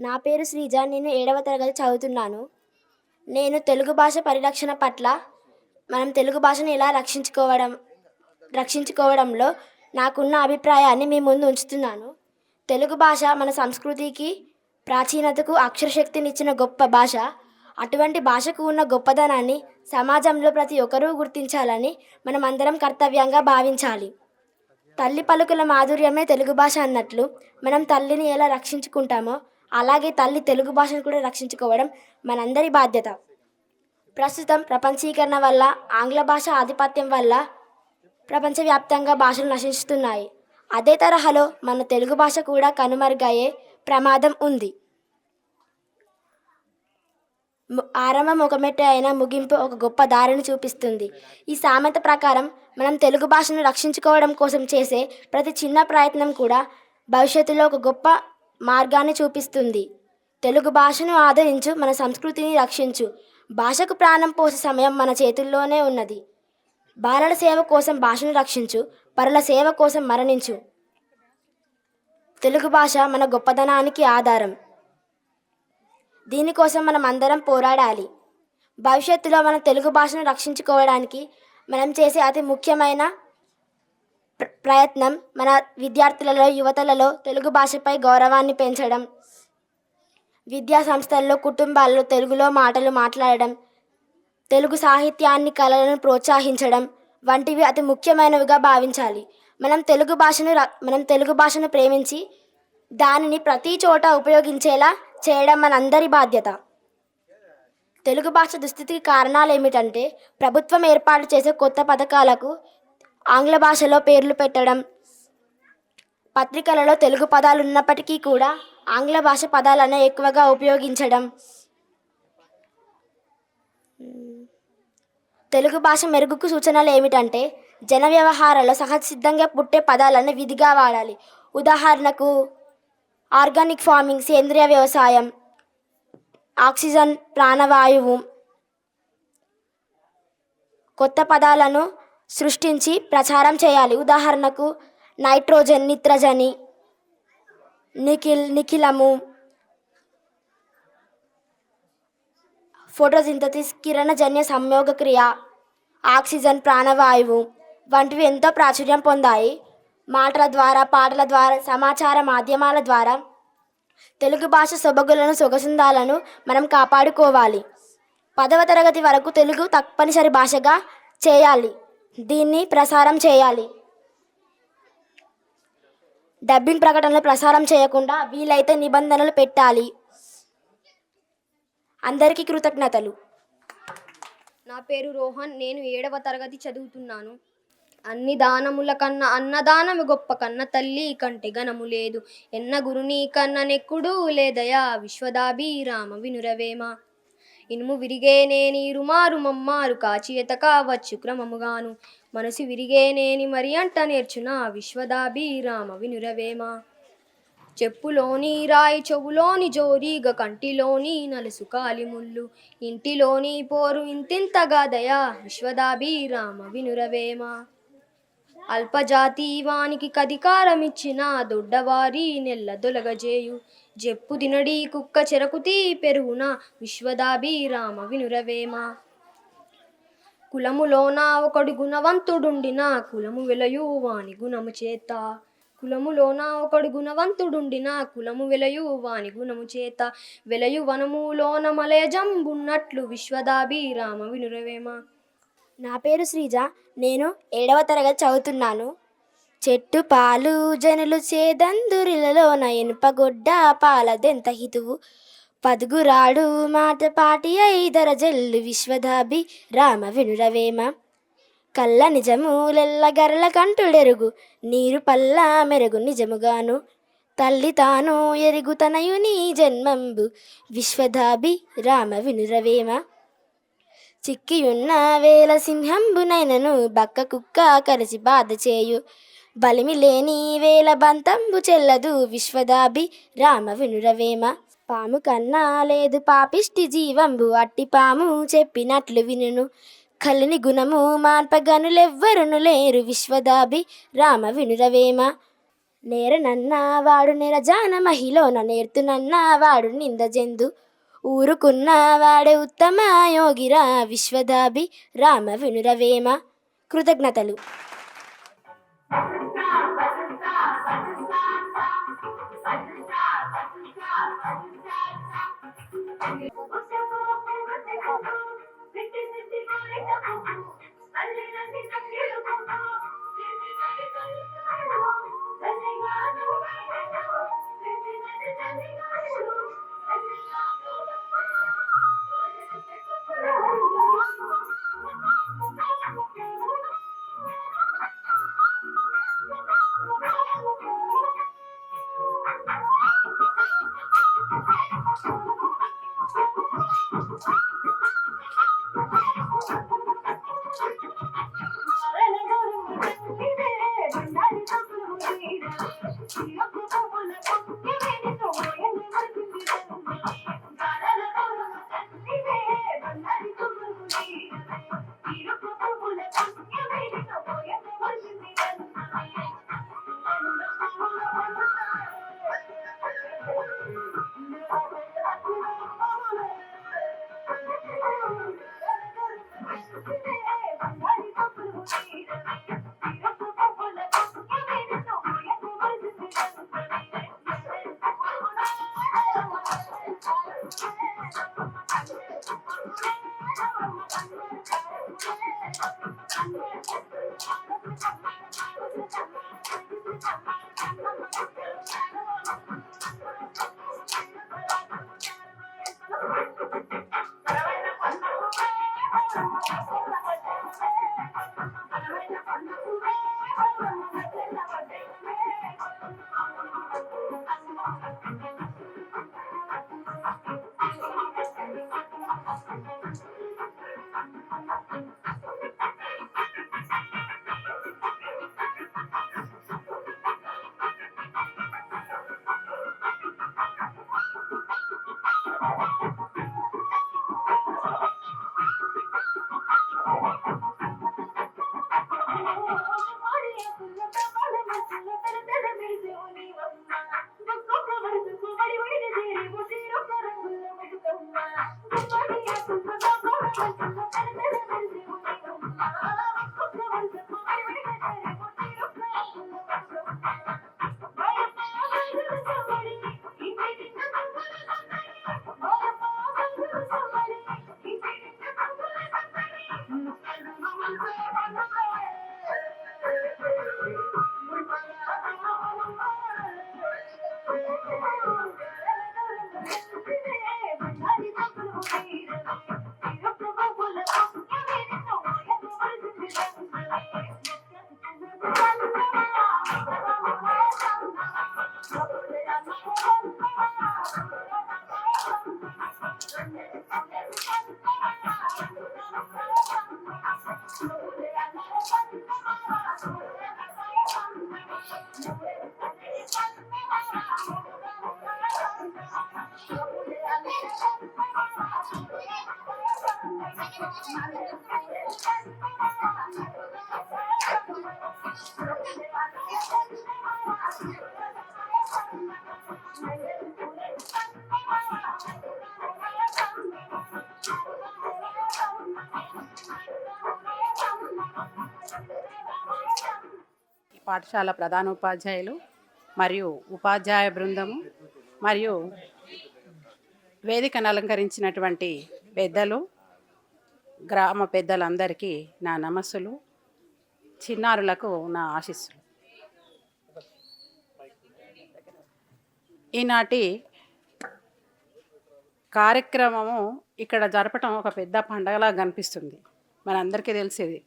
G: నా పేరు శ్రీజ. నేను 7వ తరగతి చదువుతున్నాను. నేను తెలుగు భాష పరిరక్షణ పట్ల మనం తెలుగు భాషను ఎలా రక్షించుకోవడంలో నాకున్న అభిప్రాయాన్ని మీ ముందు ఉంచుతున్నాను. తెలుగు భాష మన సంస్కృతికి, ప్రాచీనతకు, అక్షరశక్తినిచ్చిన గొప్ప భాష. అటువంటి భాషకు ఉన్న గొప్పదనాన్ని సమాజంలో ప్రతి ఒక్కరూ గుర్తించాలని మనం అందరం కర్తవ్యంగా భావించాలి. తల్లి పలుకుల మాధుర్యమే తెలుగు భాష అన్నట్లు మనం తల్లిని ఎలా రక్షించుకుంటామో అలాగే తల్లి తెలుగు భాషను కూడా రక్షించుకోవడం మనందరి బాధ్యత. ప్రస్తుతం ప్రపంచీకరణ వల్ల, ఆంగ్ల భాష ఆధిపత్యం వల్ల ప్రపంచవ్యాప్తంగా భాషలు నశిస్తున్నాయి. అదే తరహాలో మన తెలుగు భాష కూడా కనుమరుగయ్యే ప్రమాదం ఉంది. ఆరంభం ఒక మెట్టు అయినా ముగింపు ఒక గొప్ప దారిని చూపిస్తుంది. ఈ సామెత ప్రకారం మనం తెలుగు భాషను రక్షించుకోవడం కోసం చేసే ప్రతి చిన్న ప్రయత్నం కూడా భవిష్యత్తులో ఒక గొప్ప మార్గాన్ని చూపిస్తుంది. తెలుగు భాషను ఆదరించు, మన సంస్కృతిని రక్షించు. భాషకు ప్రాణం పోసే సమయం మన చేతుల్లోనే ఉన్నది. బాలల సేవ కోసం భాషను రక్షించు, పరుల సేవ కోసం మరణించు. తెలుగు భాష మన గొప్పదనానికి ఆధారం. దీనికోసం మనం అందరం పోరాడాలి. భవిష్యత్తులో మన తెలుగు భాషను రక్షించుకోవడానికి మనం చేసే అతి ముఖ్యమైన ప్రయత్నం మన విద్యార్థులలో, యువతలలో తెలుగు భాషపై గౌరవాన్ని పెంచడం, విద్యా సంస్థల్లో, కుటుంబాల్లో తెలుగులో మాటలు మాట్లాడడం, తెలుగు సాహిత్యాన్ని, కళలను ప్రోత్సహించడం వంటివి అతి ముఖ్యమైనవిగా భావించాలి. మనం తెలుగు భాషను ప్రేమించి దానిని ప్రతి చోట ఉపయోగించేలా చేయడం మనందరి బాధ్యత. తెలుగు భాష దుస్థితికి కారణాలు ఏమిటంటే ప్రభుత్వం ఏర్పాటు చేసే కొత్త పథకాలకు ఆంగ్ల భాషలో పేర్లు పెట్టడం, పత్రికలలో తెలుగు పదాలు ఉన్నప్పటికీ కూడా ఆంగ్ల భాష పదాలను ఎక్కువగా ఉపయోగించడం, తెలుగు భాష మెరుగుకు సూచనలు ఏమిటంటే జన వ్యవహారాల్లో సహజసిద్ధంగా పుట్టే పదాలను విధిగా వాడాలి. ఉదాహరణకు ఆర్గానిక్ ఫార్మింగ్, సేంద్రియ వ్యవసాయం, ఆక్సిజన్, ప్రాణవాయువు. కొత్త పదాలను సృష్టించి ప్రచారం చేయాలి. ఉదాహరణకు నైట్రోజన్, నిత్రజని, నిఖిలము, ఫోటోసింథసిస్, కిరణజన్య సంయోగక్రియ, ఆక్సిజన్, ప్రాణవాయువు వంటివి ఎంతో ప్రాచుర్యం పొందాయి. మాటల ద్వారా, పాటల ద్వారా, సమాచార మాధ్యమాల ద్వారా తెలుగు భాష సొబగులను, సొగసుందాలను మనం కాపాడుకోవాలి. 10వ తరగతి వరకు తెలుగు తప్పనిసరి భాషగా చేయాలి. దీన్ని ప్రసారం చేయాలి. డబ్బింగ్ ప్రకటనలు ప్రసారం చేయకుండా వీలైతే నిబంధనలు పెట్టాలి. అందరికీ కృతజ్ఞతలు.
H: నా పేరు రోహన్. నేను 7వ తరగతి చదువుతున్నాను. అన్ని దానముల కన్నా అన్నదానము గొప్ప కన్న తల్లి కంటే గణము లేదు. ఎన్న గురుని కన్న నెక్కుడు లేదయా విశ్వదాభిరామ వినురవేమ. ఇనుము విరిగేనేని రుమారు మమ్మారు కాచియత కావచ్చు క్రమముగాను. మనసు విరిగేనేని మరి అంట నేర్చున విశ్వదాభిరామ వినురవేమ. చెప్పులోని రాయి చెవులోని జోరీగ కంటిలోని నలుసు కాలిముళ్ళు. ఇంటిలోని పోరు ఇంతింతగా దయా విశ్వదాభిరామ వినురవేమ. అల్పజాతి వానికి కధికారమిచ్చిన దొడ్డవారి నెల్ల దొలగజేయు. జెప్పు దినడి కుక్క చెరకుతీ పెరుగున విశ్వదాభిరామ వినురవేమ. కులములోన ఒకడు గుణవంతుడుండిన కులము వెలయు వాని గుణము చేత. కులములోన ఒకడు గుణవంతుడుండిన కులము వెలయు వాని గుణము చేత. వెలయు వనములోన మలయజంబున్నట్లు విశ్వదాభిరామ వినురవేమ.
G: నా పేరు శ్రీజ. నేను 7వ తరగతి చదువుతున్నాను. చెట్టు పాలు జనులు చేదందురిలలోన ఎనుపగొడ్డ పాలదెంత హితువు. పదుగురాడు మాట పాటి ఐదర జల్లు విశ్వదాభి రామ వినురవేమ. కళ్ళ నిజములెల్ల గరల కంటుడెరుగు నీరు పల్ల మెరుగు నిజముగాను. తల్లి తాను ఎరుగు తనయుని జన్మంబు విశ్వదాభి రామ వినురవేమ. చిక్కియున్న వేల సింహంబునైనను బక్క కుక్క కరిచి బాధ చేయు. బలిమి లేని వేల బంతంబు చెల్లదు విశ్వదాభి రామ వినురవేమ. పాము కన్నా లేదు పాపిష్టి జీవంబు అట్టి పాము చెప్పినట్లు వినును. కలిని గుణము మాన్పగనులెవ్వరును లేరు విశ్వదాభి రామ వినురవేమ. నేరనన్నా వాడు నిరజాన మహిలోన నేర్తునన్నా వాడు నిందజెందు. ఊరుకున్న వాడే ఉత్తమ యోగిరా విశ్వదాభి రామ వినురవేమ. కృతజ్ఞతలు.
I: పాఠశాల ప్రధానోపాధ్యాయులు మరియు ఉపాధ్యాయ బృందము మరియు వేదికను అలంకరించినటువంటి పెద్దలు, గ్రామ పెద్దలందరికీ నా నమస్సులు, చిన్నారులకు నా ఆశీస్సులు. ఈనాటి కార్యక్రమము ఇక్కడ జరపటం ఒక పెద్ద పండగలా కనిపిస్తుంది. మనందరికీ తెలిసేది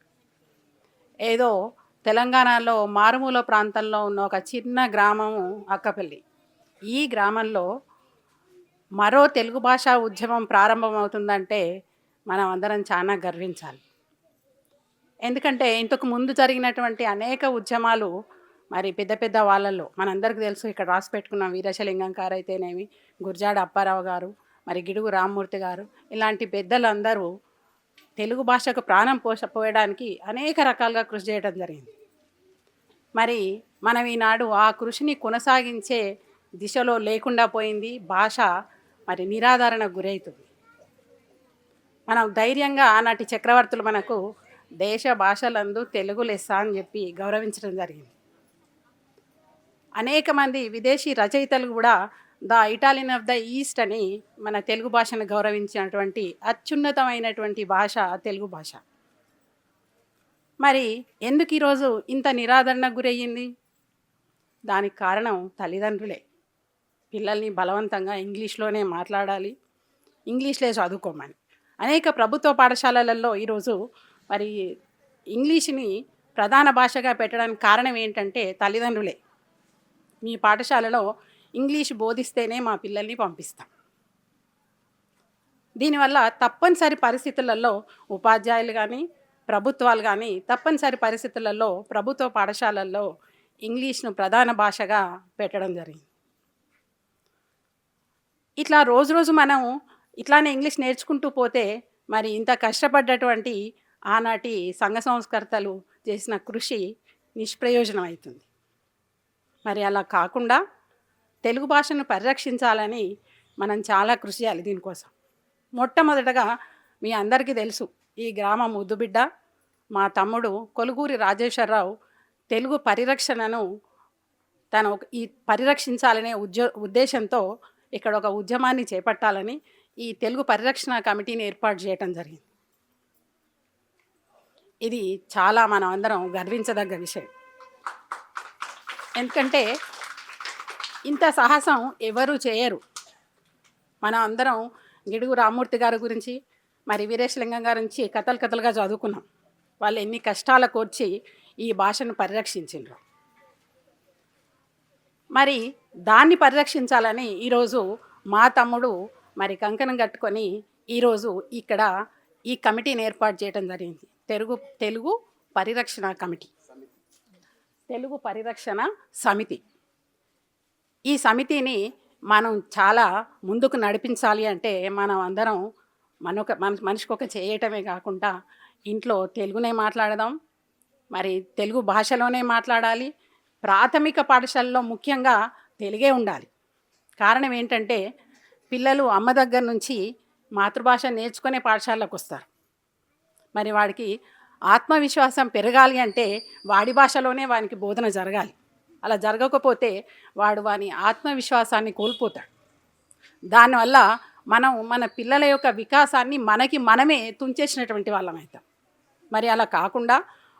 I: ఏదో తెలంగాణలో మారుమూల ప్రాంతంలో ఉన్న ఒక చిన్న గ్రామము అక్కపల్లి. ఈ గ్రామంలో మరో తెలుగు భాషా ఉద్యమం ప్రారంభమవుతుందంటే మనం అందరం చాలా గర్వించాలి. ఎందుకంటే ఇంతకు ముందు జరిగినటువంటి అనేక ఉద్యమాలు మరి పెద్ద పెద్ద వాళ్ళల్లో మనందరికీ తెలుసు. ఇక్కడ రాసి పెట్టుకున్న వీరేశలింగం గారు అయితేనేమి, గురజాడ అప్పారావు గారు, మరి గిడుగు రామ్మూర్తి గారు, ఇలాంటి పెద్దలందరూ తెలుగు భాషకు ప్రాణం పోయడానికి అనేక రకాలుగా కృషి చేయడం జరిగింది. మరి మనం ఈనాడు ఆ కృషిని కొనసాగించే దిశలో లేకుండా పోయింది. భాష మరి నిరాదరణకు గురవుతుంది. మనం ధైర్యంగా ఆనాటి చక్రవర్తులు మనకు దేశ భాషలందు తెలుగు లెస్స అని చెప్పి గౌరవించడం జరిగింది. అనేక మంది విదేశీ రచయితలు కూడా the Italian of the east అని మన తెలుగు భాషను గౌరవించినటువంటి అత్యున్నతమైనటువంటి భాష తెలుగు భాష. మరి ఎందుకు ఈరోజు ఇంత నిరాదరణకు గురయ్యింది? దానికి కారణం తల్లిదండ్రులే. పిల్లల్ని బలవంతంగా ఇంగ్లీష్లోనే మాట్లాడాలి, ఇంగ్లీష్లే చదువుకోమని అనేక ప్రభుత్వ పాఠశాలలలో ఈరోజు మరి ఇంగ్లీష్ని ప్రధాన భాషగా పెట్టడానికి కారణం ఏంటంటే తల్లిదండ్రులే. మీ పాఠశాలలో ఇంగ్లీష్ బోధిస్తేనే మా పిల్లల్ని పంపిస్తాం. దీనివల్ల తప్పనిసరి పరిస్థితులలో ఉపాధ్యాయులు కానీ ప్రభుత్వాలు కానీ తప్పనిసరి పరిస్థితులలో ప్రభుత్వ పాఠశాలల్లో ఇంగ్లీష్ను ప్రధాన భాషగా పెట్టడం జరిగింది. ఇట్లా రోజు రోజు మనం ఇట్లానే ఇంగ్లీష్ నేర్చుకుంటూ పోతే మరి ఇంత కష్టపడ్డటువంటి ఆనాటి సంఘ సంస్కర్తలు చేసిన కృషి నిష్ప్రయోజనం అవుతుంది. మరి అలా కాకుండా తెలుగు భాషను పరిరక్షించాలని మనం చాలా కృషి చేయాలి. దీనికోసం మొట్టమొదటగా మీ అందరికీ తెలుసు, ఈ గ్రామ ముద్దుబిడ్డ మా తమ్ముడు కొలుగూరి రాజేశ్వరరావు తెలుగు పరిరక్షణను ఈ పరిరక్షించాలనే ఉద్దేశంతో ఇక్కడ ఒక ఉద్యమాన్ని చేపట్టాలని ఈ తెలుగు పరిరక్షణ కమిటీని ఏర్పాటు చేయటం జరిగింది. ఇది చాలా మనం అందరం గర్వించదగ్గ విషయం. ఎందుకంటే ఇంత సాహసం ఎవరు చేయరు. మనం అందరం గిడుగు రామ్మూర్తి గారి గురించి మరి వీరేశలింగం గారి నుంచి కథలుగా చదువుకున్నాం. వాళ్ళు ఎన్ని కష్టాల కోర్చి ఈ భాషను పరిరక్షించారు. మరి దాన్ని పరిరక్షించాలని ఈరోజు మా తమ్ముడు మరి కంకణం కట్టుకొని ఈరోజు ఇక్కడ ఈ కమిటీని ఏర్పాటు చేయడం జరిగింది. తెలుగు పరిరక్షణ కమిటీ, తెలుగు పరిరక్షణ సమితి. ఈ సమితిని మనం చాలా ముందుకు నడిపించాలి అంటే మనం అందరం మనిషికి ఒక చేయటమే కాకుండా ఇంట్లో తెలుగునే మాట్లాడదాం, మరి తెలుగు భాషలోనే మాట్లాడాలి. ప్రాథమిక పాఠశాలలో ముఖ్యంగా తెలుగే ఉండాలి. కారణం ఏంటంటే పిల్లలు అమ్మ దగ్గర నుంచి మాతృభాష నేర్చుకునే పాఠశాలకు వస్తారు. మరి వాడికి ఆత్మవిశ్వాసం పెరగాలి అంటే వాడి భాషలోనే వానికి బోధన జరగాలి. అలా జరగకపోతే వాని ఆత్మవిశ్వాసాన్ని కోల్పోతాడు. దానివల్ల మనం మన పిల్లల యొక్క వికాసాన్ని మనమే తుంచేసినటువంటి వాళ్ళం అవుతాం. మరి అలా కాకుండా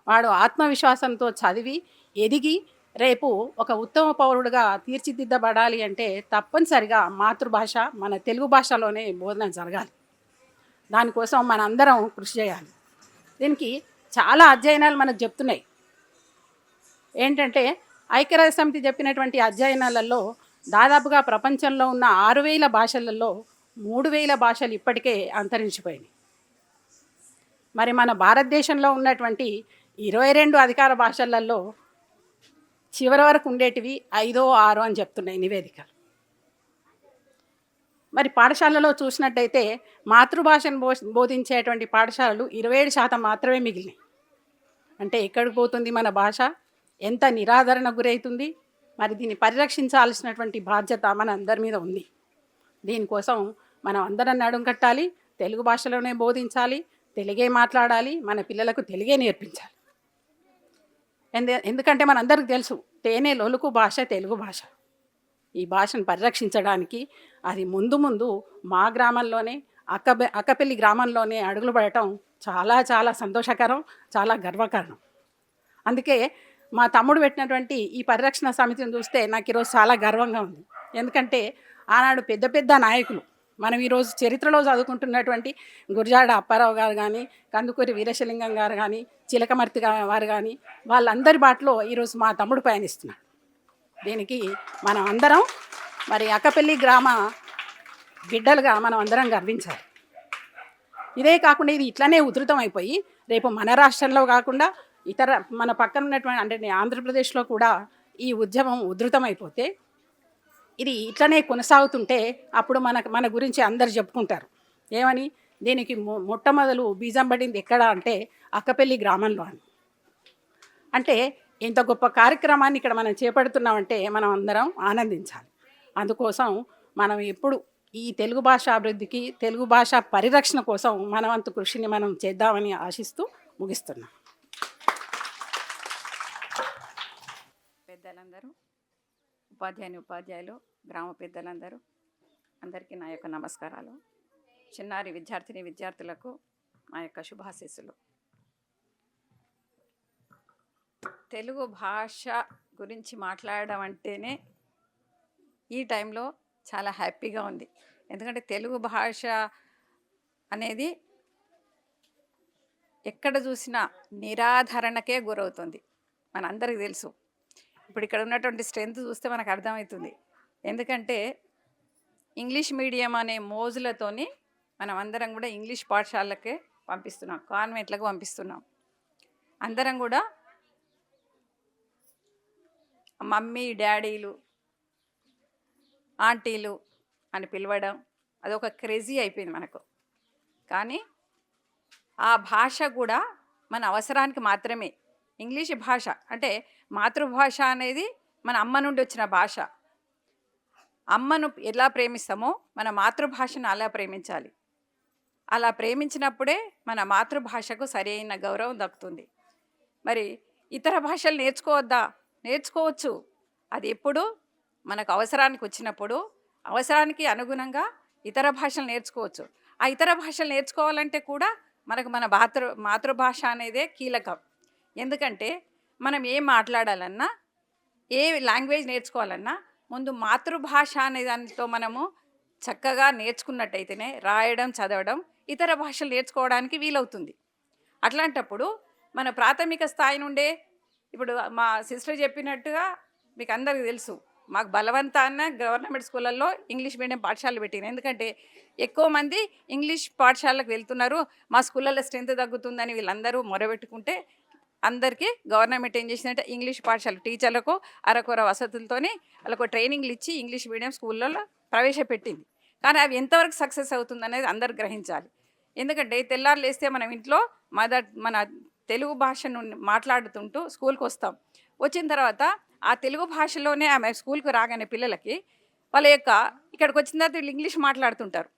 I: వాడు ఆత్మవిశ్వాసంతో చదివి ఎదిగి రేపు ఒక ఉత్తమ పౌరుడుగా తీర్చిదిద్దబడాలి అంటే తప్పనిసరిగా మాతృభాష మన తెలుగు భాషలోనే బోధన జరగాలి. దానికోసం మన అందరం కృషి చేయాలి. దీనికి చాలా అధ్యయనాలు మనకు చెప్తున్నాయి. ఏంటంటే ఐక్యరాజ్య సమితి చెప్పినటువంటి అధ్యయనాలలో దాదాపుగా ప్రపంచంలో ఉన్న 6,000 భాషలలో 3,000 భాషలు ఇప్పటికే అంతరించిపోయినాయి. మరి మన భారతదేశంలో ఉన్నటువంటి 22 అధికార భాషలలో చివరి వరకు ఉండేటివి 5, 6 అని చెప్తున్నాయి నివేదికలు. మరి పాఠశాలలో చూసినట్టయితే మాతృభాషను బోధించేటువంటి పాఠశాలలు 27% మాత్రమే మిగిలినాయి. అంటే ఎక్కడికి పోతుంది మన భాష? ఎంత నిరాదరణ గురవుతుంది? మరి దీన్ని పరిరక్షించాల్సినటువంటి బాధ్యత మన అందరి మీద ఉంది. దీనికోసం మనం అందరం నడుం కట్టాలి, తెలుగు భాషలోనే బోధించాలి, తెలుగే మాట్లాడాలి, మన పిల్లలకు తెలుగే నేర్పించాలి. ఎందుకంటే మనందరికీ తెలుసు, తేనె లొలుకు భాష తెలుగు భాష. ఈ భాషను పరిరక్షించడానికి అది ముందు మా గ్రామంలోనే అక్కపల్లి గ్రామంలోనే అడుగులు పడటం చాలా చాలా సంతోషకరం, చాలా గర్వకారణం. అందుకే మా తమ్ముడు పెట్టినటువంటి ఈ పరిరక్షణ సమితిని చూస్తే నాకు ఈరోజు చాలా గర్వంగా ఉంది. ఎందుకంటే ఆనాడు పెద్ద నాయకులు, మనం ఈరోజు చరిత్రలో చదువుకుంటున్నటువంటి గురజాడ అప్పారావు గారు కానీ, కందుకూరి వీరేశలింగం గారు కానీ, చిలకమర్తి వారు కానీ, వాళ్ళందరి బాటలో ఈరోజు మా తమ్ముడు పయనిస్తున్నాడు. దీనికి మనం అందరం మరి అక్కపల్లి గ్రామ బిడ్డలుగా మనం అందరం గర్వించాలి. ఇదే కాకుండా ఇది ఇట్లనే ఉధృతం అయిపోయి రేపు మన రాష్ట్రంలో కాకుండా ఇతర మన పక్కన ఉన్నటువంటి అంటే ఆంధ్రప్రదేశ్లో కూడా ఈ ఉద్యమం ఉధృతం అయిపోతే ఇది ఇట్లనే కొనసాగుతుంటే అప్పుడు మన గురించి అందరు చెప్పుకుంటారు. ఏమని? దీనికి మొట్టమొదలు బీజం పడింది ఎక్కడ అంటే అక్కపల్లి గ్రామంలో అని. అంటే ఇంత గొప్ప కార్యక్రమాన్ని ఇక్కడ మనం చేపడుతున్నామంటే మనం అందరం ఆనందించాలి. అందుకోసం మనం ఎప్పుడు ఈ తెలుగు భాష అభివృద్ధికి, తెలుగు భాష పరిరక్షణ కోసం మన వంతు కృషిని మనం చేద్దామని ఆశిస్తూ ముగిస్తున్నాం.
J: పెద్దలందరూ, ఉపాధ్యాయులు, గ్రామ పెద్దలందరూ, అందరికీ నా యొక్క నమస్కారాలు. చిన్నారి విద్యార్థులకు నా యొక్క శుభాశీస్సులు. తెలుగు భాష గురించి మాట్లాడడం అంటేనే ఈ టైంలో చాలా హ్యాపీగా ఉంది. ఎందుకంటే తెలుగు భాష అనేది ఎక్కడ చూసినా నిరాధరణకే గురవుతుంది. మనందరికీ తెలుసు. ఇప్పుడు ఇక్కడ ఉన్నటువంటి స్ట్రెంత్ చూస్తే మనకు అర్థమవుతుంది. ఎందుకంటే ఇంగ్లీష్ మీడియం అనే మోజులతోని మనం అందరం కూడా ఇంగ్లీష్ పాఠశాలకే పంపిస్తున్నాం, కాన్వెంట్లకు పంపిస్తున్నాం. అందరం కూడా మమ్మీ డాడీలు ఆంటీలు అని పిలవడం అదొక క్రేజీ అయిపోయింది మనకు. కానీ ఆ భాష కూడా మన అవసరానికి మాత్రమే. ఇంగ్లీష్ భాష అంటే మాతృభాష అనేది మన అమ్మ నుండి వచ్చిన భాష. అమ్మను ఎలా ప్రేమిస్తామో మన మాతృభాషను అలా ప్రేమించాలి. అలా ప్రేమించినప్పుడే మన మాతృభాషకు సరైన గౌరవం దక్కుతుంది. మరి ఇతర భాషలు నేర్చుకోవద్దా? నేర్చుకోవచ్చు. అది ఎప్పుడు మనకు అవసరానికి వచ్చినప్పుడు, అవసరానికి అనుగుణంగా ఇతర భాషలు నేర్చుకోవచ్చు. ఆ ఇతర భాషలు నేర్చుకోవాలంటే కూడా మనకు మన మాతృభాష అనేదే కీలకం. ఎందుకంటే మనం ఏం మాట్లాడాలన్నా, ఏ లాంగ్వేజ్ నేర్చుకోవాలన్నా ముందు మాతృభాష అనే దాంట్లో మనము చక్కగా నేర్చుకున్నట్టయితేనే రాయడం, చదవడం, ఇతర భాషలు నేర్చుకోవడానికి వీలవుతుంది. అట్లాంటప్పుడు మన ప్రాథమిక స్థాయి నుండే, ఇప్పుడు మా సిస్టర్ చెప్పినట్టుగా మీకు అందరికీ తెలుసు, మాకు బలవంతాన గవర్నమెంట్ స్కూళ్ళల్లో ఇంగ్లీష్ మీడియం పాఠశాలలు పెట్టినాయి. ఎందుకంటే ఎక్కువ మంది ఇంగ్లీష్ పాఠశాలకు వెళ్తున్నారు, మా స్కూళ్ళల్లో స్ట్రెంత్ తగ్గుతుందని వీళ్ళందరూ మొరబెట్టుకుంటే అందరికీ గవర్నమెంట్ ఏం చేసిందంటే ఇంగ్లీష్ పాఠశాల టీచర్లకు అరకొర వసతులతోని వాళ్ళకు ట్రైనింగ్లు ఇచ్చి ఇంగ్లీష్ మీడియం స్కూళ్ళల్లో ప్రవేశపెట్టింది. కానీ అవి ఎంతవరకు సక్సెస్ అవుతుంది అనేది అందరు గ్రహించాలి. ఎందుకంటే తెల్లారు లేస్తే మనం ఇంట్లో మన తెలుగు భాషను మాట్లాడుతుంటూ స్కూల్కి వస్తాం. వచ్చిన తర్వాత ఆ తెలుగు భాషలోనే ఆమె స్కూల్కి రాగానే పిల్లలకి వాళ్ళ యొక్క ఇక్కడికి వచ్చిన తర్వాత వీళ్ళు ఇంగ్లీష్ మాట్లాడుతుంటారు.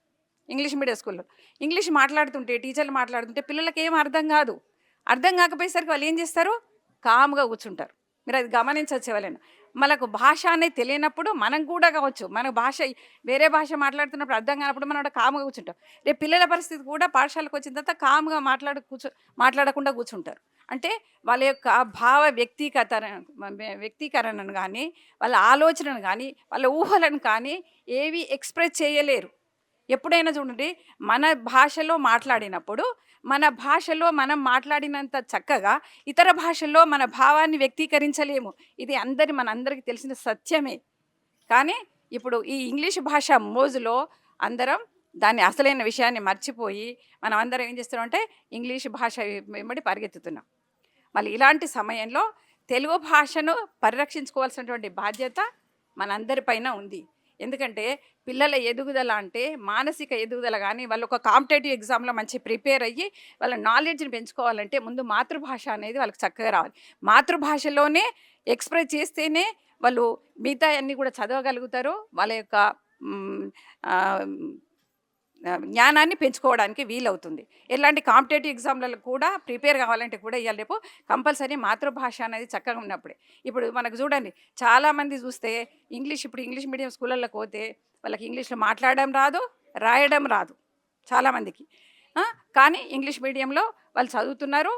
J: ఇంగ్లీష్ మీడియం స్కూల్లో ఇంగ్లీష్ మాట్లాడుతుంటే, టీచర్లు మాట్లాడుతుంటే పిల్లలకి ఏం అర్థం కాదు. అర్థం కాకపోయేసరికి వాళ్ళు ఏం చేస్తారు? కామ్గా కూర్చుంటారు. మీరు అది గమనించవచ్చు ఎవరైనా. మనకు భాష అనేది తెలియనప్పుడు మనం కూడా కావచ్చు, మన భాష వేరే భాష మాట్లాడుతున్నప్పుడు అర్థం కానప్పుడు మనం కామ్గా కూర్చుంటాం. రేపు పిల్లల పరిస్థితి కూడా పాఠశాలకు వచ్చిన తర్వాత కామ్గా మాట్లాడకుండా కూర్చుంటారు. అంటే వాళ్ళ యొక్క భావ వ్యక్తీకరణను కానీ, వాళ్ళ ఆలోచనను కానీ, వాళ్ళ ఊహలను కానీ ఏవి ఎక్స్ప్రెస్ చేయలేరు. ఎప్పుడైనా చూడండి, మన భాషలో మాట్లాడినప్పుడు మన భాషలో మనం మాట్లాడినంత చక్కగా ఇతర భాషల్లో మన భావాన్ని వ్యక్తీకరించలేము. ఇది మనందరికీ తెలిసిన సత్యమే. కానీ ఇప్పుడు ఈ ఇంగ్లీష్ భాష మోజులో అందరం దాన్ని అసలైన విషయాన్ని మర్చిపోయి మనం అందరం ఏం చేస్తున్నామంటే ఇంగ్లీష్ భాష వెంబడి పరిగెత్తుతున్నాం. మళ్ళీ ఇలాంటి సమయంలో తెలుగు భాషను పరిరక్షించుకోవాల్సినటువంటి బాధ్యత మనందరిపైన ఉంది. ఎందుకంటే పిల్లల ఎదుగుదల అంటే మానసిక ఎదుగుదల. కానీ వాళ్ళు ఒక కాంపిటేటివ్ ఎగ్జామ్లో మంచి ప్రిపేర్ అయ్యి వాళ్ళ నాలెడ్జ్ని పెంచుకోవాలంటే ముందు మాతృభాష అనేది వాళ్ళకి చక్కగా రావాలి. మాతృభాషలోనే ఎక్స్ప్రెస్ చేస్తేనే వాళ్ళు మిగతా అన్నీ కూడా చదవగలుగుతారు. వాళ్ళ యొక్క జ్ఞానాన్ని పెంచుకోవడానికి వీలవుతుంది. ఎలాంటి కాంపిటేటివ్ ఎగ్జామ్లలో కూడా ప్రిపేర్ కావాలంటే కూడా ఇవాళ రేపు కంపల్సరీ మాతృభాష అనేది చక్కగా ఉన్నప్పుడే. ఇప్పుడు మనకు చూడండి, చాలామంది చూస్తే ఇప్పుడు ఇంగ్లీష్ మీడియం స్కూళ్ళల్లో పోతే వాళ్ళకి ఇంగ్లీష్లో మాట్లాడడం రాదు, రాయడం రాదు చాలామందికి. కానీ ఇంగ్లీష్ మీడియంలో వాళ్ళు చదువుతున్నారు,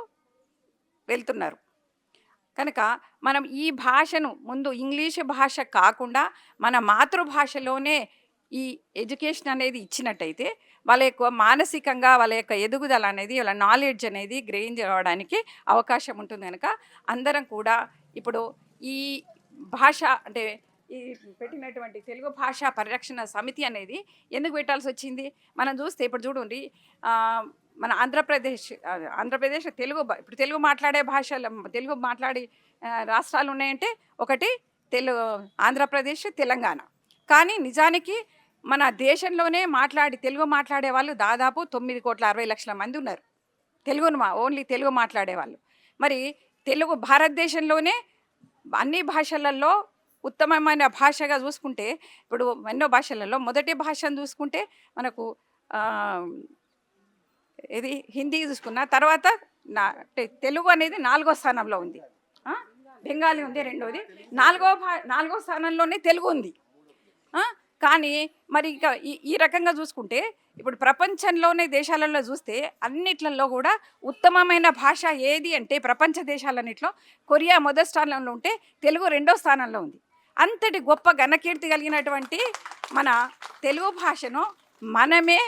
J: వెళ్తున్నారు. కనుక మనం ఈ భాషను ముందు ఇంగ్లీష్ భాష కాకుండా మన మాతృభాషలోనే ఈ ఎడ్యుకేషన్ అనేది ఇచ్చినట్టయితే వాళ్ళ యొక్క మానసికంగా వాళ్ళ యొక్క ఎదుగుదల అనేది, వాళ్ళ నాలెడ్జ్ అనేది గ్రహించడానికి అవకాశం ఉంటుంది. కనుక అందరం కూడా ఇప్పుడు ఈ భాష అంటే ఈ పెట్టినటువంటి తెలుగు భాష పరిరక్షణ సమితి అనేది ఎందుకు పెట్టాల్సి వచ్చింది? మనం చూస్తే ఇప్పుడు చూడండి, మన ఆంధ్రప్రదేశ్ ఇప్పుడు తెలుగు మాట్లాడే తెలుగు మాట్లాడే రాష్ట్రాలు ఉన్నాయంటే ఒకటి ఆంధ్రప్రదేశ్, తెలంగాణ. కానీ నిజానికి మన దేశంలోనే తెలుగు మాట్లాడే వాళ్ళు దాదాపు 9,60,00,000 మంది ఉన్నారు. ఓన్లీ తెలుగు మాట్లాడే వాళ్ళు. మరి తెలుగు భారతదేశంలోనే అన్ని భాషలలో ఉత్తమమైన భాషగా చూసుకుంటే, ఇప్పుడు ఎన్నో భాషలలో మొదటి భాషను చూసుకుంటే మనకు ఇది హిందీ చూసుకున్న తర్వాత తెలుగు అనేది 4వ స్థానంలో ఉంది. బెంగాలీ ఉంది రెండోది, 4వ స్థానంలోనే తెలుగు ఉంది. కానీ మరి ఇక ఈ రకంగా చూసుకుంటే ఇప్పుడు ప్రపంచంలోనే దేశాలలో చూస్తే అన్నిట్లలో కూడా ఉత్తమమైన భాష ఏది అంటే ప్రపంచ దేశాలన్నింటిలో కొరియా మొదటి స్థానంలో ఉంటే తెలుగు 2వ స్థానంలో ఉంది. అంతటి గొప్ప ఘనకీర్తి కలిగినటువంటి మన తెలుగు భాషను మనమే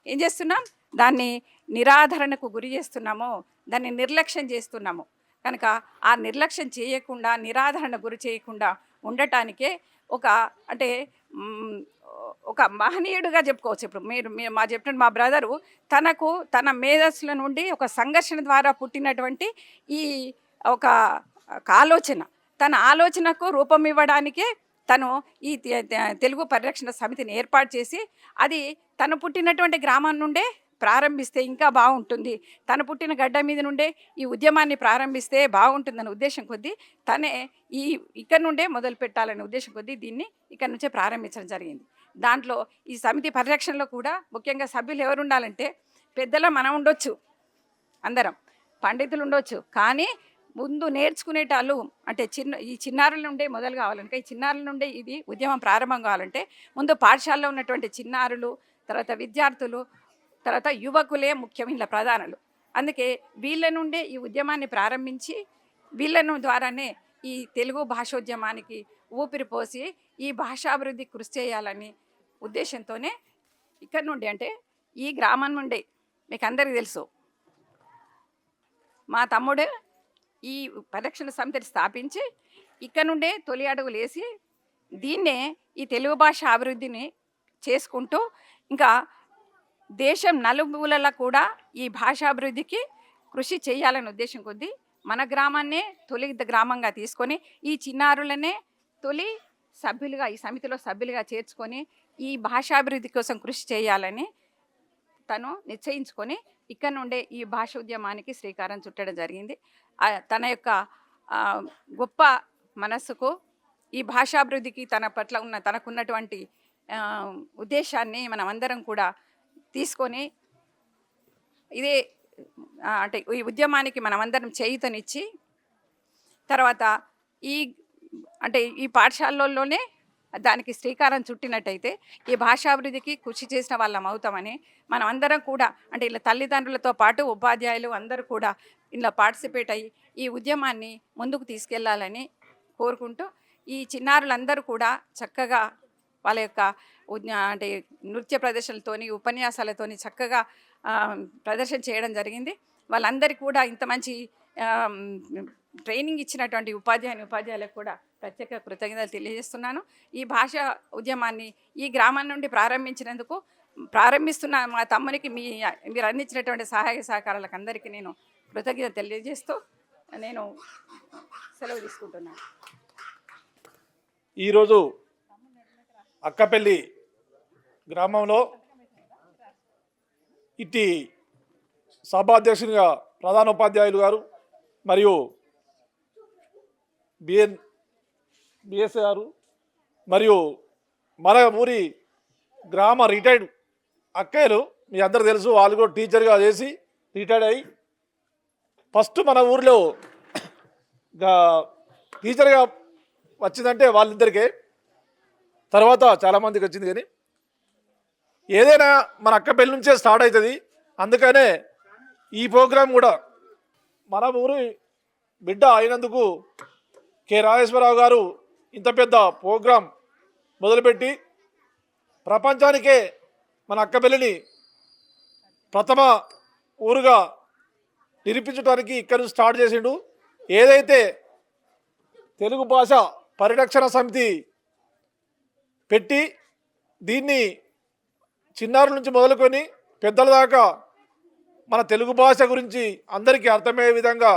J: ఏం చేస్తున్నాం? దాన్ని నిరాధరణకు గురి చేస్తున్నాము, దాన్ని నిర్లక్ష్యం చేస్తున్నాము. కనుక ఆ నిర్లక్ష్యం చేయకుండా, నిరాధరణ గురి చేయకుండా ఉండటానికే ఒక మహనీయుడిగా చెప్పుకోవచ్చు. ఇప్పుడు మీరు మీరు మా చెప్పినట్టు మా బ్రదరు తన మేధస్సుల నుండి ఒక సంఘర్షణ ద్వారా పుట్టినటువంటి ఈ ఒక ఆలోచన, తన ఆలోచనకు రూపం ఇవ్వడానికే తను ఈ తెలుగు పరిరక్షణ సమితిని ఏర్పాటు చేసి, అది తను పుట్టినటువంటి గ్రామం నుండే ప్రారంభిస్తే ఇంకా బాగుంటుంది, తను పుట్టిన గడ్డ మీద నుండే ఈ ఉద్యమాన్ని ప్రారంభిస్తే బాగుంటుందనే ఉద్దేశం కొద్దీ తనే ఇక్కడ నుండే మొదలు పెట్టాలనే ఉద్దేశం కొద్దీ దీన్ని ఇక్కడ నుంచే ప్రారంభించడం జరిగింది. దాంట్లో ఈ సమితి పరిరక్షణలో కూడా ముఖ్యంగా సభ్యులు ఎవరు ఉండాలంటే, పెద్దల మనం ఉండొచ్చు, అందరం పండితులు ఉండొచ్చు, కానీ ముందు నేర్చుకునేటాళ్ళు అంటే ఈ చిన్నారుల నుండే మొదలు కావాలంటే, ఈ చిన్నారుల నుండే ఇది ఉద్యమం ప్రారంభం కావాలంటే ముందు పాఠశాలలో ఉన్నటువంటి చిన్నారులు, తర్వాత విద్యార్థులు, తర్వాత యువకులే ముఖ్యం, ఇలా ప్రధానులు. అందుకే వీళ్ళ నుండే ఈ ఉద్యమాన్ని ప్రారంభించి వీళ్ళను ద్వారానే ఈ తెలుగు భాషోద్యమానికి ఊపిరి పోసి ఈ భాషాభివృద్ధి కృషి చేయాలని ఉద్దేశంతోనే ఇక్కడ నుండి, అంటే ఈ గ్రామం నుండి మీకు అందరికీ తెలుసు, మా తమ్ముడు ఈ పరిరక్షణ సమితిని స్థాపించి ఇక్కడ నుండే తొలి అడుగులు వేసి దీన్నే ఈ తెలుగు భాష అభివృద్ధిని చేసుకుంటూ ఇంకా దేశం నలుమూలలా కూడా ఈ భాషాభివృద్ధికి కృషి చేయాలనే ఉద్దేశం కొద్దీ మన గ్రామాన్నే తొలి గ్రామంగా తీసుకొని ఈ చిన్నారులనే తొలి సభ్యులుగా ఈ సమితిలో సభ్యులుగా చేర్చుకొని ఈ భాషాభివృద్ధి కోసం కృషి చేయాలని తను నిశ్చయించుకొని ఇక్కడ నుండే ఈ భాష ఉద్యమానికి శ్రీకారం చుట్టడం జరిగింది. తన యొక్క గొప్ప మనస్సుకు ఈ భాషాభివృద్ధికి తన పట్ల ఉన్న తనకున్నటువంటి ఉద్దేశాన్ని మనం అందరం కూడా తీసుకొని ఇదే అంటే ఈ ఉద్యమానికి మనమందరం చేయుతనిచ్చి తర్వాత ఈ పాఠశాలలోనే దానికి శ్రీకారం చుట్టినట్టయితే ఈ భాషాభివృద్ధికి కృషి చేసిన వాళ్ళం అవుతామని మనం అందరం కూడా, అంటే ఇలా తల్లిదండ్రులతో పాటు ఉపాధ్యాయులు అందరూ కూడా ఇలా పార్టిసిపేట్ అయ్యి ఈ ఉద్యమాన్ని ముందుకు తీసుకెళ్లాలని కోరుకుంటూ, ఈ చిన్నారులందరూ కూడా చక్కగా వాళ్ళ యొక్క అంటే నృత్య ప్రదర్శనలతోని ఉపన్యాసాలతోని చక్కగా ప్రదర్శన చేయడం జరిగింది. వాళ్ళందరికీ కూడా ఇంత మంచి ట్రైనింగ్ ఇచ్చినటువంటి ఉపాధ్యాయులకు కూడా ప్రత్యేక కృతజ్ఞతలు తెలియజేస్తున్నాను. ఈ భాష ఉద్యమాన్ని ఈ గ్రామం నుండి ప్రారంభిస్తున్న మా తమ్మునికి మీరు అందించినటువంటి సహాయ సహకారాలకు అందరికీ నేను కృతజ్ఞత తెలియజేస్తూ నేను సెలవు తీసుకుంటున్నాను.
K: ఈరోజు అక్కపల్లి గ్రామంలో ఇట్టి సభాధ్యక్షునిగా ప్రధాన ఉపాధ్యాయులు గారు మరియు బిఎస్ గారు మరియు మన ఊరి గ్రామ రిటైర్డ్ అక్కయ్యలు మీ అందరు తెలుసు, వాళ్ళు కూడా టీచర్గా చేసి రిటైర్డ్ అయ్యి ఫస్ట్ మన ఊరిలో టీచర్గా వచ్చిందంటే వాళ్ళిద్దరికే, తర్వాత చాలామందికి వచ్చింది. కానీ ఏదైనా మన అక్కపల్లి నుంచే స్టార్ట్ అవుతుంది. అందుకనే ఈ ప్రోగ్రాం కూడా మన ఊరి బిడ్డ అయినందుకు కె రాజేశ్వరరావు గారు ఇంత పెద్ద ప్రోగ్రాం మొదలుపెట్టి ప్రపంచానికే మన అక్కపల్లిని ప్రథమ ఊరుగా నిరూపించడానికి ఇక్కడ నుంచి స్టార్ట్ చేసిండు. ఏదైతే తెలుగు భాష పరిరక్షణ సమితి పెట్టి దీన్ని చిన్నారుల నుంచి మొదలుకొని పెద్దల దాకా మన తెలుగు భాష గురించి అందరికీ అర్థమయ్యే విధంగా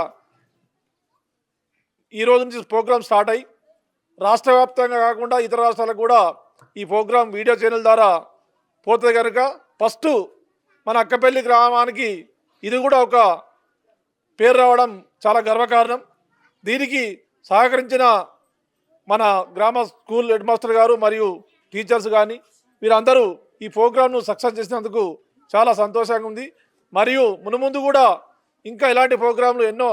K: ఈరోజు నుంచి ప్రోగ్రాం స్టార్ట్ అయ్యి రాష్ట్ర వ్యాప్తంగా కాకుండా ఇతర రాష్ట్రాలకు కూడా ఈ ప్రోగ్రాం వీడియో ఛానల్ ద్వారా పోతుంది కనుక ఫస్ట్ మన అక్కపల్లి గ్రామానికి ఇది కూడా ఒక పేరు రావడం చాలా గర్వకారణం. దీనికి సహకరించిన మన గ్రామ స్కూల్ హెడ్ మాస్టర్ గారు మరియు టీచర్స్ కానీ వీరందరూ ఈ ప్రోగ్రాంను సక్సెస్ చేసినందుకు చాలా సంతోషంగా ఉంది. మరియు మునుముందు కూడా ఇంకా ఇలాంటి ప్రోగ్రాంలు ఎన్నో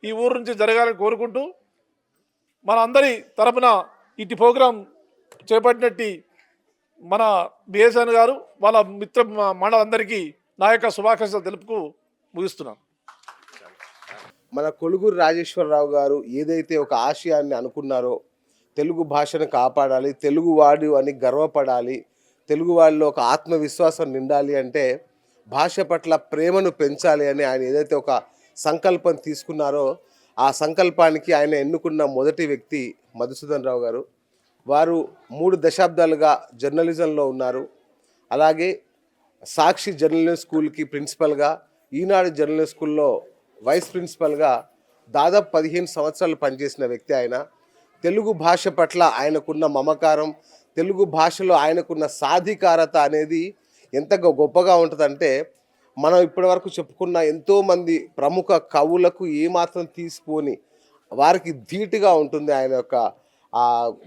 K: ఈ ఊరు నుంచి జరగాలని కోరుకుంటూ మన అందరి తరపున ఇటు ప్రోగ్రాం చేపట్టినట్టు మన బిఎస్ఎన్ గారు వాళ్ళ మిత్ర మండలందరికీ నా యొక్క శుభాకాంక్షలు తెలుపుకు ముగిస్తున్నాను.
L: మన కొలుగురు రాజేశ్వరరావు గారు ఏదైతే ఒక ఆశయాన్ని అనుకున్నారో, తెలుగు భాషను కాపాడాలి, తెలుగువాడు అని గర్వపడాలి, తెలుగు వాళ్ళలో ఒక ఆత్మవిశ్వాసం నిండాలి అంటే భాష పట్ల ప్రేమను పెంచాలి అని ఆయన ఏదైతే ఒక సంకల్పం తీసుకున్నారో ఆ సంకల్పానికి ఆయన ఎన్నుకున్న మొదటి వ్యక్తి మధుసూదన్ రావు గారు. వారు 3 దశాబ్దాలుగా జర్నలిజంలో ఉన్నారు. అలాగే సాక్షి జర్నలిజం స్కూల్కి ప్రిన్సిపల్గా, ఈనాడు జర్నలిజం స్కూల్లో వైస్ ప్రిన్సిపల్గా దాదాపు 15 సంవత్సరాలు పనిచేసిన వ్యక్తి ఆయన. తెలుగు భాష పట్ల ఆయనకున్న మమకారం, తెలుగు భాషలో ఆయనకున్న సాధికారత అనేది ఎంత గొప్పగా ఉంటుందంటే, మనం ఇప్పటివరకు చెప్పుకున్న ఎంతోమంది ప్రముఖ కవులకు ఏమాత్రం తీసిపోని వారికి ధీటుగా ఉంటుంది ఆయన యొక్క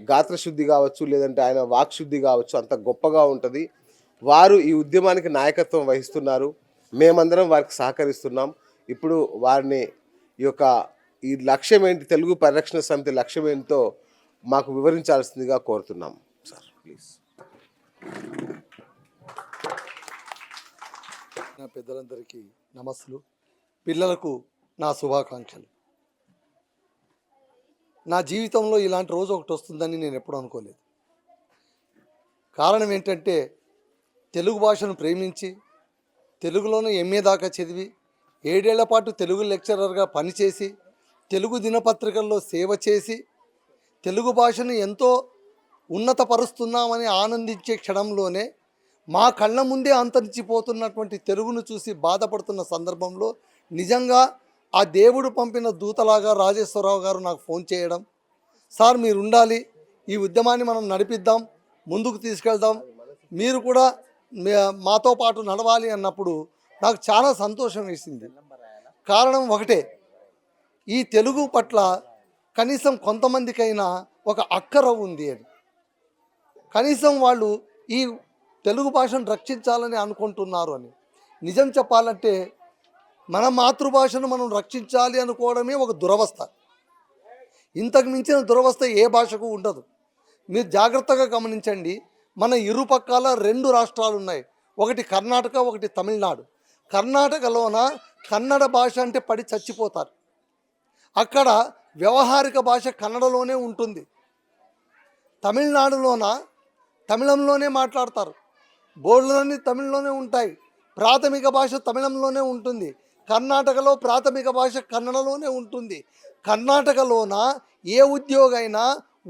L: గాత్రశుద్ధి కావచ్చు, లేదంటే ఆయన వాక్శుద్ధి కావచ్చు, అంత గొప్పగా ఉంటుంది. వారు ఈ ఉద్యమానికి నాయకత్వం వహిస్తున్నారు. మేమందరం వారికి సహకరిస్తున్నాం. ఇప్పుడు వారిని ఈ లక్ష్యం ఏంటి, తెలుగు పరిరక్షణ సమితి లక్ష్యం ఏంటో మాకు వివరించాల్సిందిగా కోరుతున్నాం. Sir please.
M: నా పెద్దలందరికీ నమస్సులు, పిల్లలకు నా శుభాకాంక్షలు. నా జీవితంలో ఇలాంటి రోజు ఒకటి వస్తుందని నేను ఎప్పుడు అనుకోలేదు. కారణం ఏంటంటే, తెలుగు భాషను ప్రేమించి తెలుగులోనే ఎంఏ దాకా చదివి 7 ఏళ్ల పాటు తెలుగు లెక్చరర్గా పనిచేసి తెలుగు దినపత్రికల్లో సేవ చేసి తెలుగు భాషను ఎంతో ఉన్నతపరుస్తున్నామని ఆనందించే క్షణంలోనే మా కళ్ళ ముందే అంతరించిపోతున్నటువంటి తెలుగును చూసి బాధపడుతున్న సందర్భంలో నిజంగా ఆ దేవుడు పంపిన దూతలాగా రాజేశ్వరరావు గారు నాకు ఫోన్ చేయడం, సార్ మీరు ఉండాలి, ఈ ఉద్యమాన్ని మనం నడిపిద్దాం, ముందుకు తీసుకెళ్దాం, మీరు కూడా మాతో పాటు నడవాలి అన్నప్పుడు నాకు చాలా సంతోషం వేసింది. కారణం ఒకటే, ఈ తెలుగు పట్ల కనీసం కొంతమందికైనా ఒక అక్కర ఉంది అని, కనీసం వాళ్ళు ఈ తెలుగు భాషను రక్షించాలని అనుకుంటున్నారు అని. నిజం చెప్పాలంటే మన మాతృభాషను మనం రక్షించాలి అనుకోవడమే ఒక దురవస్థ. ఇంతకు మించిన దురవస్థ ఏ భాషకు ఉండదు. మీరు జాగ్రత్తగా గమనించండి, మన ఇరుపక్కల 2 రాష్ట్రాలు ఉన్నాయి, ఒకటి కర్ణాటక, ఒకటి తమిళనాడు. కర్ణాటకలోన కన్నడ భాష అంటే పడి చచ్చిపోతారు. అక్కడ వ్యవహారిక భాష కన్నడలోనే ఉంటుంది. తమిళనాడులోన తమిళంలోనే మాట్లాడతారు, బోర్డులన్నీ తమిళ్లోనే ఉంటాయి, ప్రాథమిక భాష తమిళంలోనే ఉంటుంది. కర్ణాటకలో ప్రాథమిక భాష కన్నడలోనే ఉంటుంది. కర్ణాటకలోన ఏ ఉద్యోగైనా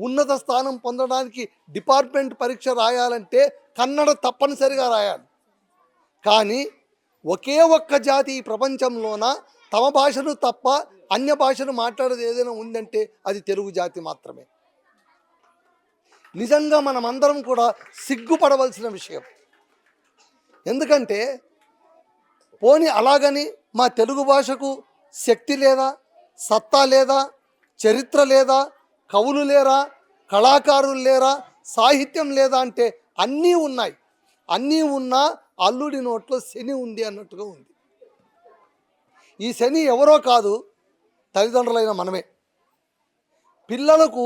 M: ఉన్నత స్థానం పొందడానికి డిపార్ట్మెంట్ పరీక్ష రాయాలంటే కన్నడ తప్పనిసరిగా రాయాలి. కానీ ఒకే ఒక్క జాతి ఈ ప్రపంచంలోన తమ భాషను తప్ప అన్య భాషను మాట్లాడేది ఏదైనా ఉందంటే అది తెలుగు జాతి మాత్రమే. నిజంగా మనమందరం కూడా సిగ్గుపడవలసిన విషయం. ఎందుకంటే పోనీ అలాగని మా తెలుగు భాషకు శక్తి లేదా, సత్తా లేదా, చరిత్ర లేదా, కవులు లేరా, కళాకారులు లేరా, సాహిత్యం లేదా అంటే అన్నీ ఉన్నాయి. అన్నీ ఉన్నా అల్లుడి నోట్లో శని ఉంది అన్నట్టుగా ఉంది. ఈ శని ఎవరో కాదు, తల్లిదండ్రులైన మనమే. పిల్లలకు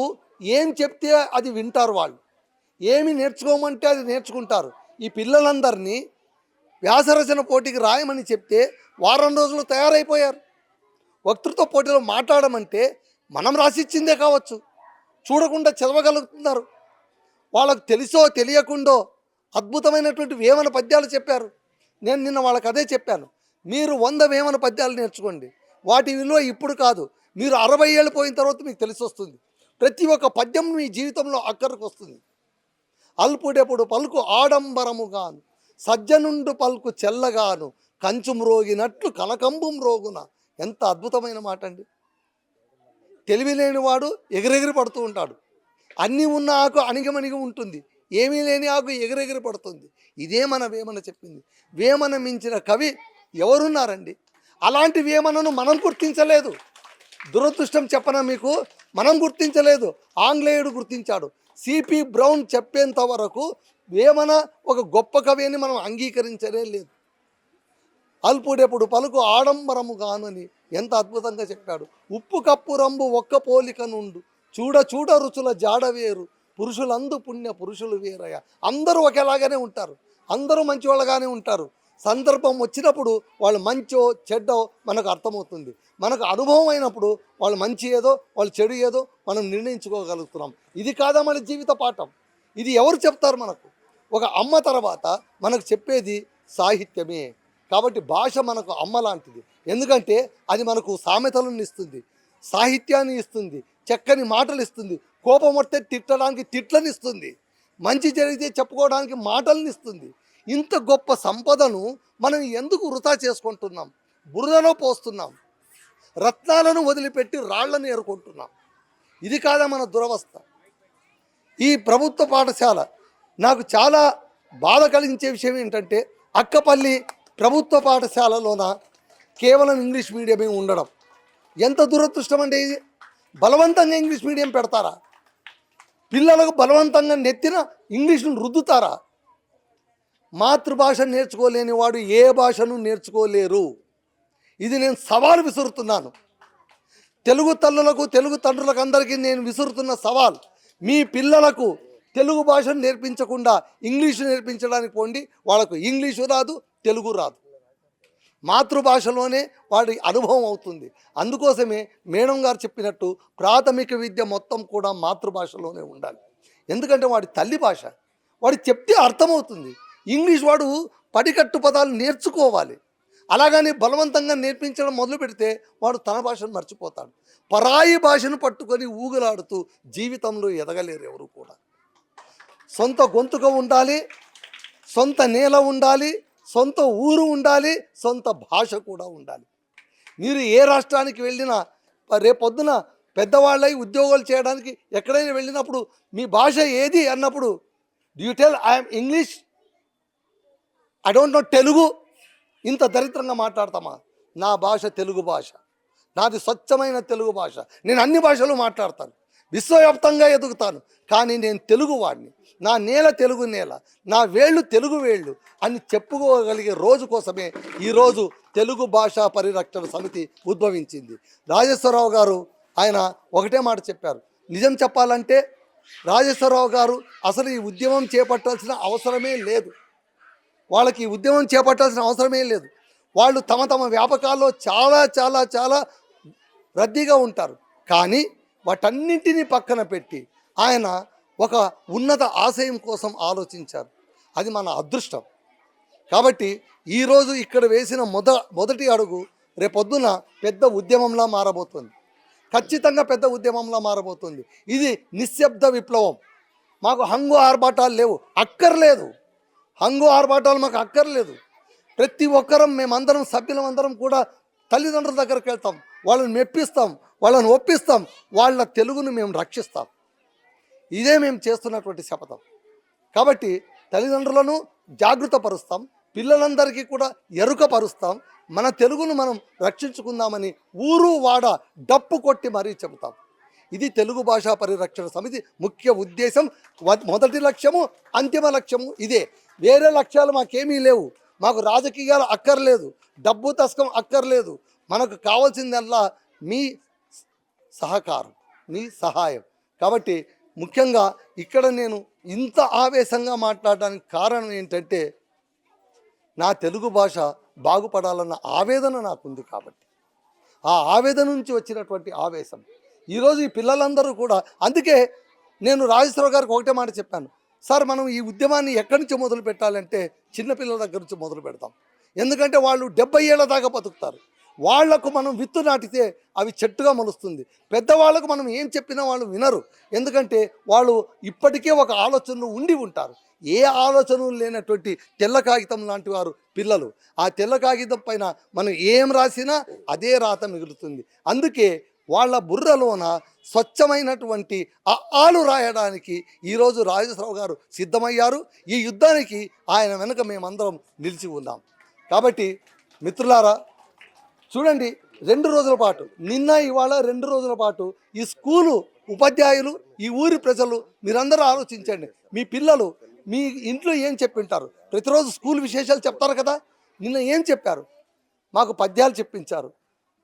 M: ఏం చెప్తే అది వింటారు, వాళ్ళు ఏమి నేర్చుకోమంటే అది నేర్చుకుంటారు. ఈ పిల్లలందరినీ వ్యాసరచన పోటీకి రాయమని చెప్తే వారం రోజులు తయారైపోయారు. వక్తృత్వ పోటీలో మాట్లాడమంటే మనం రాసిచ్చిందే కావచ్చు, చూడకుండా చదవగలుగుతున్నారు. వాళ్ళకు తెలుసో తెలియకుండో అద్భుతమైనటువంటి వేమన పద్యాలు చెప్పారు. నేను నిన్న వాళ్ళకి అదే చెప్పాను, మీరు 100 వేమన పద్యాలు నేర్చుకోండి, వాటి విలువ ఇప్పుడు కాదు, మీరు 60 ఏళ్ళు పోయిన తర్వాత మీకు తెలిసి వస్తుంది. ప్రతి ఒక్క పద్యం మీ జీవితంలో అక్కడికి వస్తుంది. అల్పుడెప్పుడు పలుకు ఆడంబరముగాను, సజ్జనుండు పలుకు చెల్లగాను, కంచు మ్రోగినట్లు కనకంబు మ్రోగున. ఎంత అద్భుతమైన మాట అండి. తెలివి లేనివాడు ఎగిరెగిరి పడుతూ ఉంటాడు. అన్నీ ఉన్న ఆకు అణిగమణిగి ఉంటుంది, ఏమీ లేని ఆకు ఎగిరెగిరి పడుతుంది. ఇదే మన వేమన చెప్పింది. వేమన మించిన కవి ఎవరున్నారండి? అలాంటి వేమనను మనం గుర్తించలేదు. దురదృష్టం చెప్పనా మీకు, మనం గుర్తించలేదు, ఆంగ్లేయుడు గుర్తించాడు. సిపి బ్రౌన్ చెప్పేంత వరకు వేమన ఒక గొప్ప కవి అని మనం అంగీకరించలే లేదు. అల్పుడెప్పుడు పలుకు ఆడంబరముగాను అని ఎంత అద్భుతంగా చెప్పాడు. ఉప్పు కప్పు రంబు ఒక్క పోలిక నుండు, చూడ చూడ రుచుల జాడవేరు, పురుషులందు పుణ్య పురుషులు వేరయ్య. అందరూ ఒకేలాగానే ఉంటారు, అందరూ మంచి వాళ్ళగానే ఉంటారు. సందర్భం వచ్చినప్పుడు వాళ్ళు మంచో చెడ్డో మనకు అర్థమవుతుంది. మనకు అనుభవం అయినప్పుడు వాళ్ళు మంచి ఏదో వాళ్ళు చెడు ఏదో మనం నిర్ణయించుకోగలుగుతున్నాం. ఇది కాదా మన జీవిత పాఠం? ఇది ఎవరు చెప్తారు మనకు? ఒక అమ్మ తర్వాత మనకు చెప్పేది సాహిత్యమే. కాబట్టి భాష మనకు అమ్మ లాంటిది. ఎందుకంటే అది మనకు సామెతలను ఇస్తుంది, సాహిత్యాన్ని ఇస్తుంది, చక్కని మాటలు ఇస్తుంది, కోపం వస్తే తిట్టడానికి తిట్లనిస్తుంది, మంచి జరిగితే చెప్పుకోవడానికి మాటలను ఇస్తుంది. ఇంత గొప్ప సంపదను మనం ఎందుకు వృధా చేసుకుంటున్నాం? బురదలో పోస్తున్నాం, రత్నాలను వదిలిపెట్టి రాళ్లను ఏరుకుంటున్నాం. ఇది కాదా మన దురవస్థ? ఈ ప్రభుత్వ పాఠశాల నాకు చాలా బాధ కలిగించే విషయం ఏంటంటే, అక్కపల్లి ప్రభుత్వ పాఠశాలలోన కేవలం ఇంగ్లీష్ మీడియమే ఉండడం ఎంత దురదృష్టం అంటే, ఇది బలవంతంగా ఇంగ్లీష్ మీడియం పెడతారా? పిల్లలకు బలవంతంగా నెత్తిన ఇంగ్లీష్ను రుద్దుతారా? మాతృభాష నేర్చుకోలేని వాడు ఏ భాషను నేర్చుకోలేరు. ఇది నేను సవాలు విసురుతున్నాను. తెలుగు తల్లులకు, తెలుగు తండ్రులకు అందరికీ నేను విసురుతున్న సవాల్, మీ పిల్లలకు తెలుగు భాషను నేర్పించకుండా ఇంగ్లీషు నేర్పించడానికి పోండి. వాళ్ళకు ఇంగ్లీషు రాదు, తెలుగు రాదు, మాతృభాషలోనే వాడి అనుభవం అవుతుంది. అందుకోసమే మేడం గారు చెప్పినట్టు ప్రాథమిక విద్య మొత్తం కూడా మాతృభాషలోనే ఉండాలి. ఎందుకంటే వాడి తల్లి భాష, వాడు చెప్తే అర్థమవుతుంది. ఇంగ్లీష్ వాడు పడికట్టు పదాలు నేర్చుకోవాలి. అలాగని బలవంతంగా నేర్పించడం మొదలు పెడితే వాడు తన భాషను మర్చిపోతాడు. పరాయి భాషను పట్టుకొని ఊగులాడుతూ జీవితంలో ఎదగలేరు ఎవరు కూడా. సొంత గొంతుక ఉండాలి, సొంత నేల ఉండాలి, సొంత ఊరు ఉండాలి, సొంత భాష కూడా ఉండాలి. మీరు ఏ రాష్ట్రానికి వెళ్ళినా రేపొద్దున పెద్దవాళ్ళై ఉద్యోగాలు చేయడానికి ఎక్కడైనా వెళ్ళినప్పుడు మీ భాష ఏది అన్నప్పుడు, do you tell I'm English, I don't know Telugu? ఇంత దరిద్రంగా మాట్లాడతామా? నా భాష తెలుగు భాష, నాది స్వచ్ఛమైన తెలుగు భాష. నేను అన్ని భాషలు మాట్లాడతాను, విశ్వవ్యాప్తంగా ఎదుగుతాను, కానీ నేను తెలుగు వాడిని. నా నేల తెలుగు నేల, నా వేళ్ళు తెలుగు వేళ్ళు అని చెప్పుకోగలిగే రోజు కోసమే ఈరోజు తెలుగు భాషా పరిరక్షణ సమితి ఉద్భవించింది. రాజేశ్వరరావు గారు ఆయన ఒకటే మాట చెప్పారు. నిజం చెప్పాలంటే రాజేశ్వరరావు గారు అసలు ఈ ఉద్యమం చేపట్టాల్సిన అవసరమే లేదు. వాళ్ళకి ఈ ఉద్యమం చేపట్టాల్సిన అవసరమే లేదు. వాళ్ళు తమ తమ వ్యాపకాల్లో చాలా చాలా చాలా రద్దీగా ఉంటారు. కానీ వాటన్నింటినీ పక్కన పెట్టి ఆయన ఒక ఉన్నత ఆశయం కోసం ఆలోచించారు. అది మన అదృష్టం. కాబట్టి ఈరోజు ఇక్కడ వేసిన మొదటి అడుగు రేపొద్దున పెద్ద ఉద్యమంలా మారబోతుంది. ఖచ్చితంగా పెద్ద ఉద్యమంలా మారబోతుంది. ఇది నిశ్శబ్ద విప్లవం. మాకు హంగు ఆర్భాటాలు లేవు, అక్కర్లేదు. హంగు ఆర్భాటాలు మాకు అక్కర్లేదు. ప్రతి ఒక్కరం మేమందరం సభ్యులందరం కూడా తల్లిదండ్రుల దగ్గరికి వెళ్తాం, వాళ్ళని మెప్పిస్తాం, వాళ్ళని ఒప్పిస్తాం, వాళ్ళ తెలుగును మేము రక్షిస్తాం. ఇదే మేము చేస్తున్నటువంటి శపథం. కాబట్టి తల్లిదండ్రులను జాగృతపరుస్తాం, పిల్లలందరికీ కూడా ఎరుకపరుస్తాం. మన తెలుగును మనం రక్షించుకుందామని ఊరు వాడ డప్పు కొట్టి మరీ చెబుతాం. ఇది తెలుగు భాషా పరిరక్షణ సమితి ముఖ్య ఉద్దేశం. మొదటి లక్ష్యము, అంతిమ లక్ష్యము ఇదే. వేరే లక్ష్యాలు మాకేమీ లేవు. మాకు రాజకీయాలు అక్కర్లేదు, డబ్బు తస్కం అక్కర్లేదు. మనకు కావాల్సిందల్లా మీ సహకారం, మీ సహాయం. కాబట్టి ముఖ్యంగా ఇక్కడ నేను ఇంత ఆవేశంగా మాట్లాడడానికి కారణం ఏంటంటే, నా తెలుగు భాష బాగుపడాలన్న ఆవేదన నాకుంది. కాబట్టి ఆ ఆవేదన నుంచి వచ్చినటువంటి ఆవేశం ఈరోజు ఈ పిల్లలందరూ కూడా. అందుకే నేను రాజేశ్వరరావు గారికి ఒకటే మాట చెప్పాను, సార్ మనం ఈ ఉద్యమాన్ని ఎక్కడి నుంచి మొదలు పెట్టాలంటే చిన్నపిల్లల దగ్గర నుంచి మొదలు పెడతాం. ఎందుకంటే వాళ్ళు 70 ఏళ్ళ దాకా బతుకుతారు. వాళ్లకు మనం విత్తు నాటితే అవి చెట్టుగా మొలుస్తుంది. పెద్దవాళ్ళకు మనం ఏం చెప్పినా వాళ్ళు వినరు. ఎందుకంటే వాళ్ళు ఇప్పటికే ఒక ఆలోచనలు ఉండి ఉంటారు. ఏ ఆలోచనలు లేనటువంటి తెల్ల కాగితం లాంటి వారు పిల్లలు. ఆ తెల్ల కాగితం పైన మనం ఏం రాసినా అదే రాత మిగులుతుంది. అందుకే వాళ్ళ బుర్రలోన స్వచ్ఛమైనటువంటి ఆలు రాయడానికి ఈరోజు రాజేశ్వరరావు గారు సిద్ధమయ్యారు. ఈ యుద్ధానికి ఆయన వెనుక మేమందరం నిలిచి ఉన్నాం. కాబట్టి మిత్రులారా చూడండి, 2 రోజుల పాటు, నిన్న ఇవాళ 2 రోజుల పాటు ఈ స్కూలు ఉపాధ్యాయులు, ఈ ఊరి ప్రజలు మీరందరూ ఆలోచించండి. మీ పిల్లలు మీ ఇంట్లో ఏం చెప్పింటారు? ప్రతిరోజు స్కూల్ విశేషాలు చెప్తారు కదా. నిన్న ఏం చెప్పారు? మాకు పద్యాలు చెప్పించారు,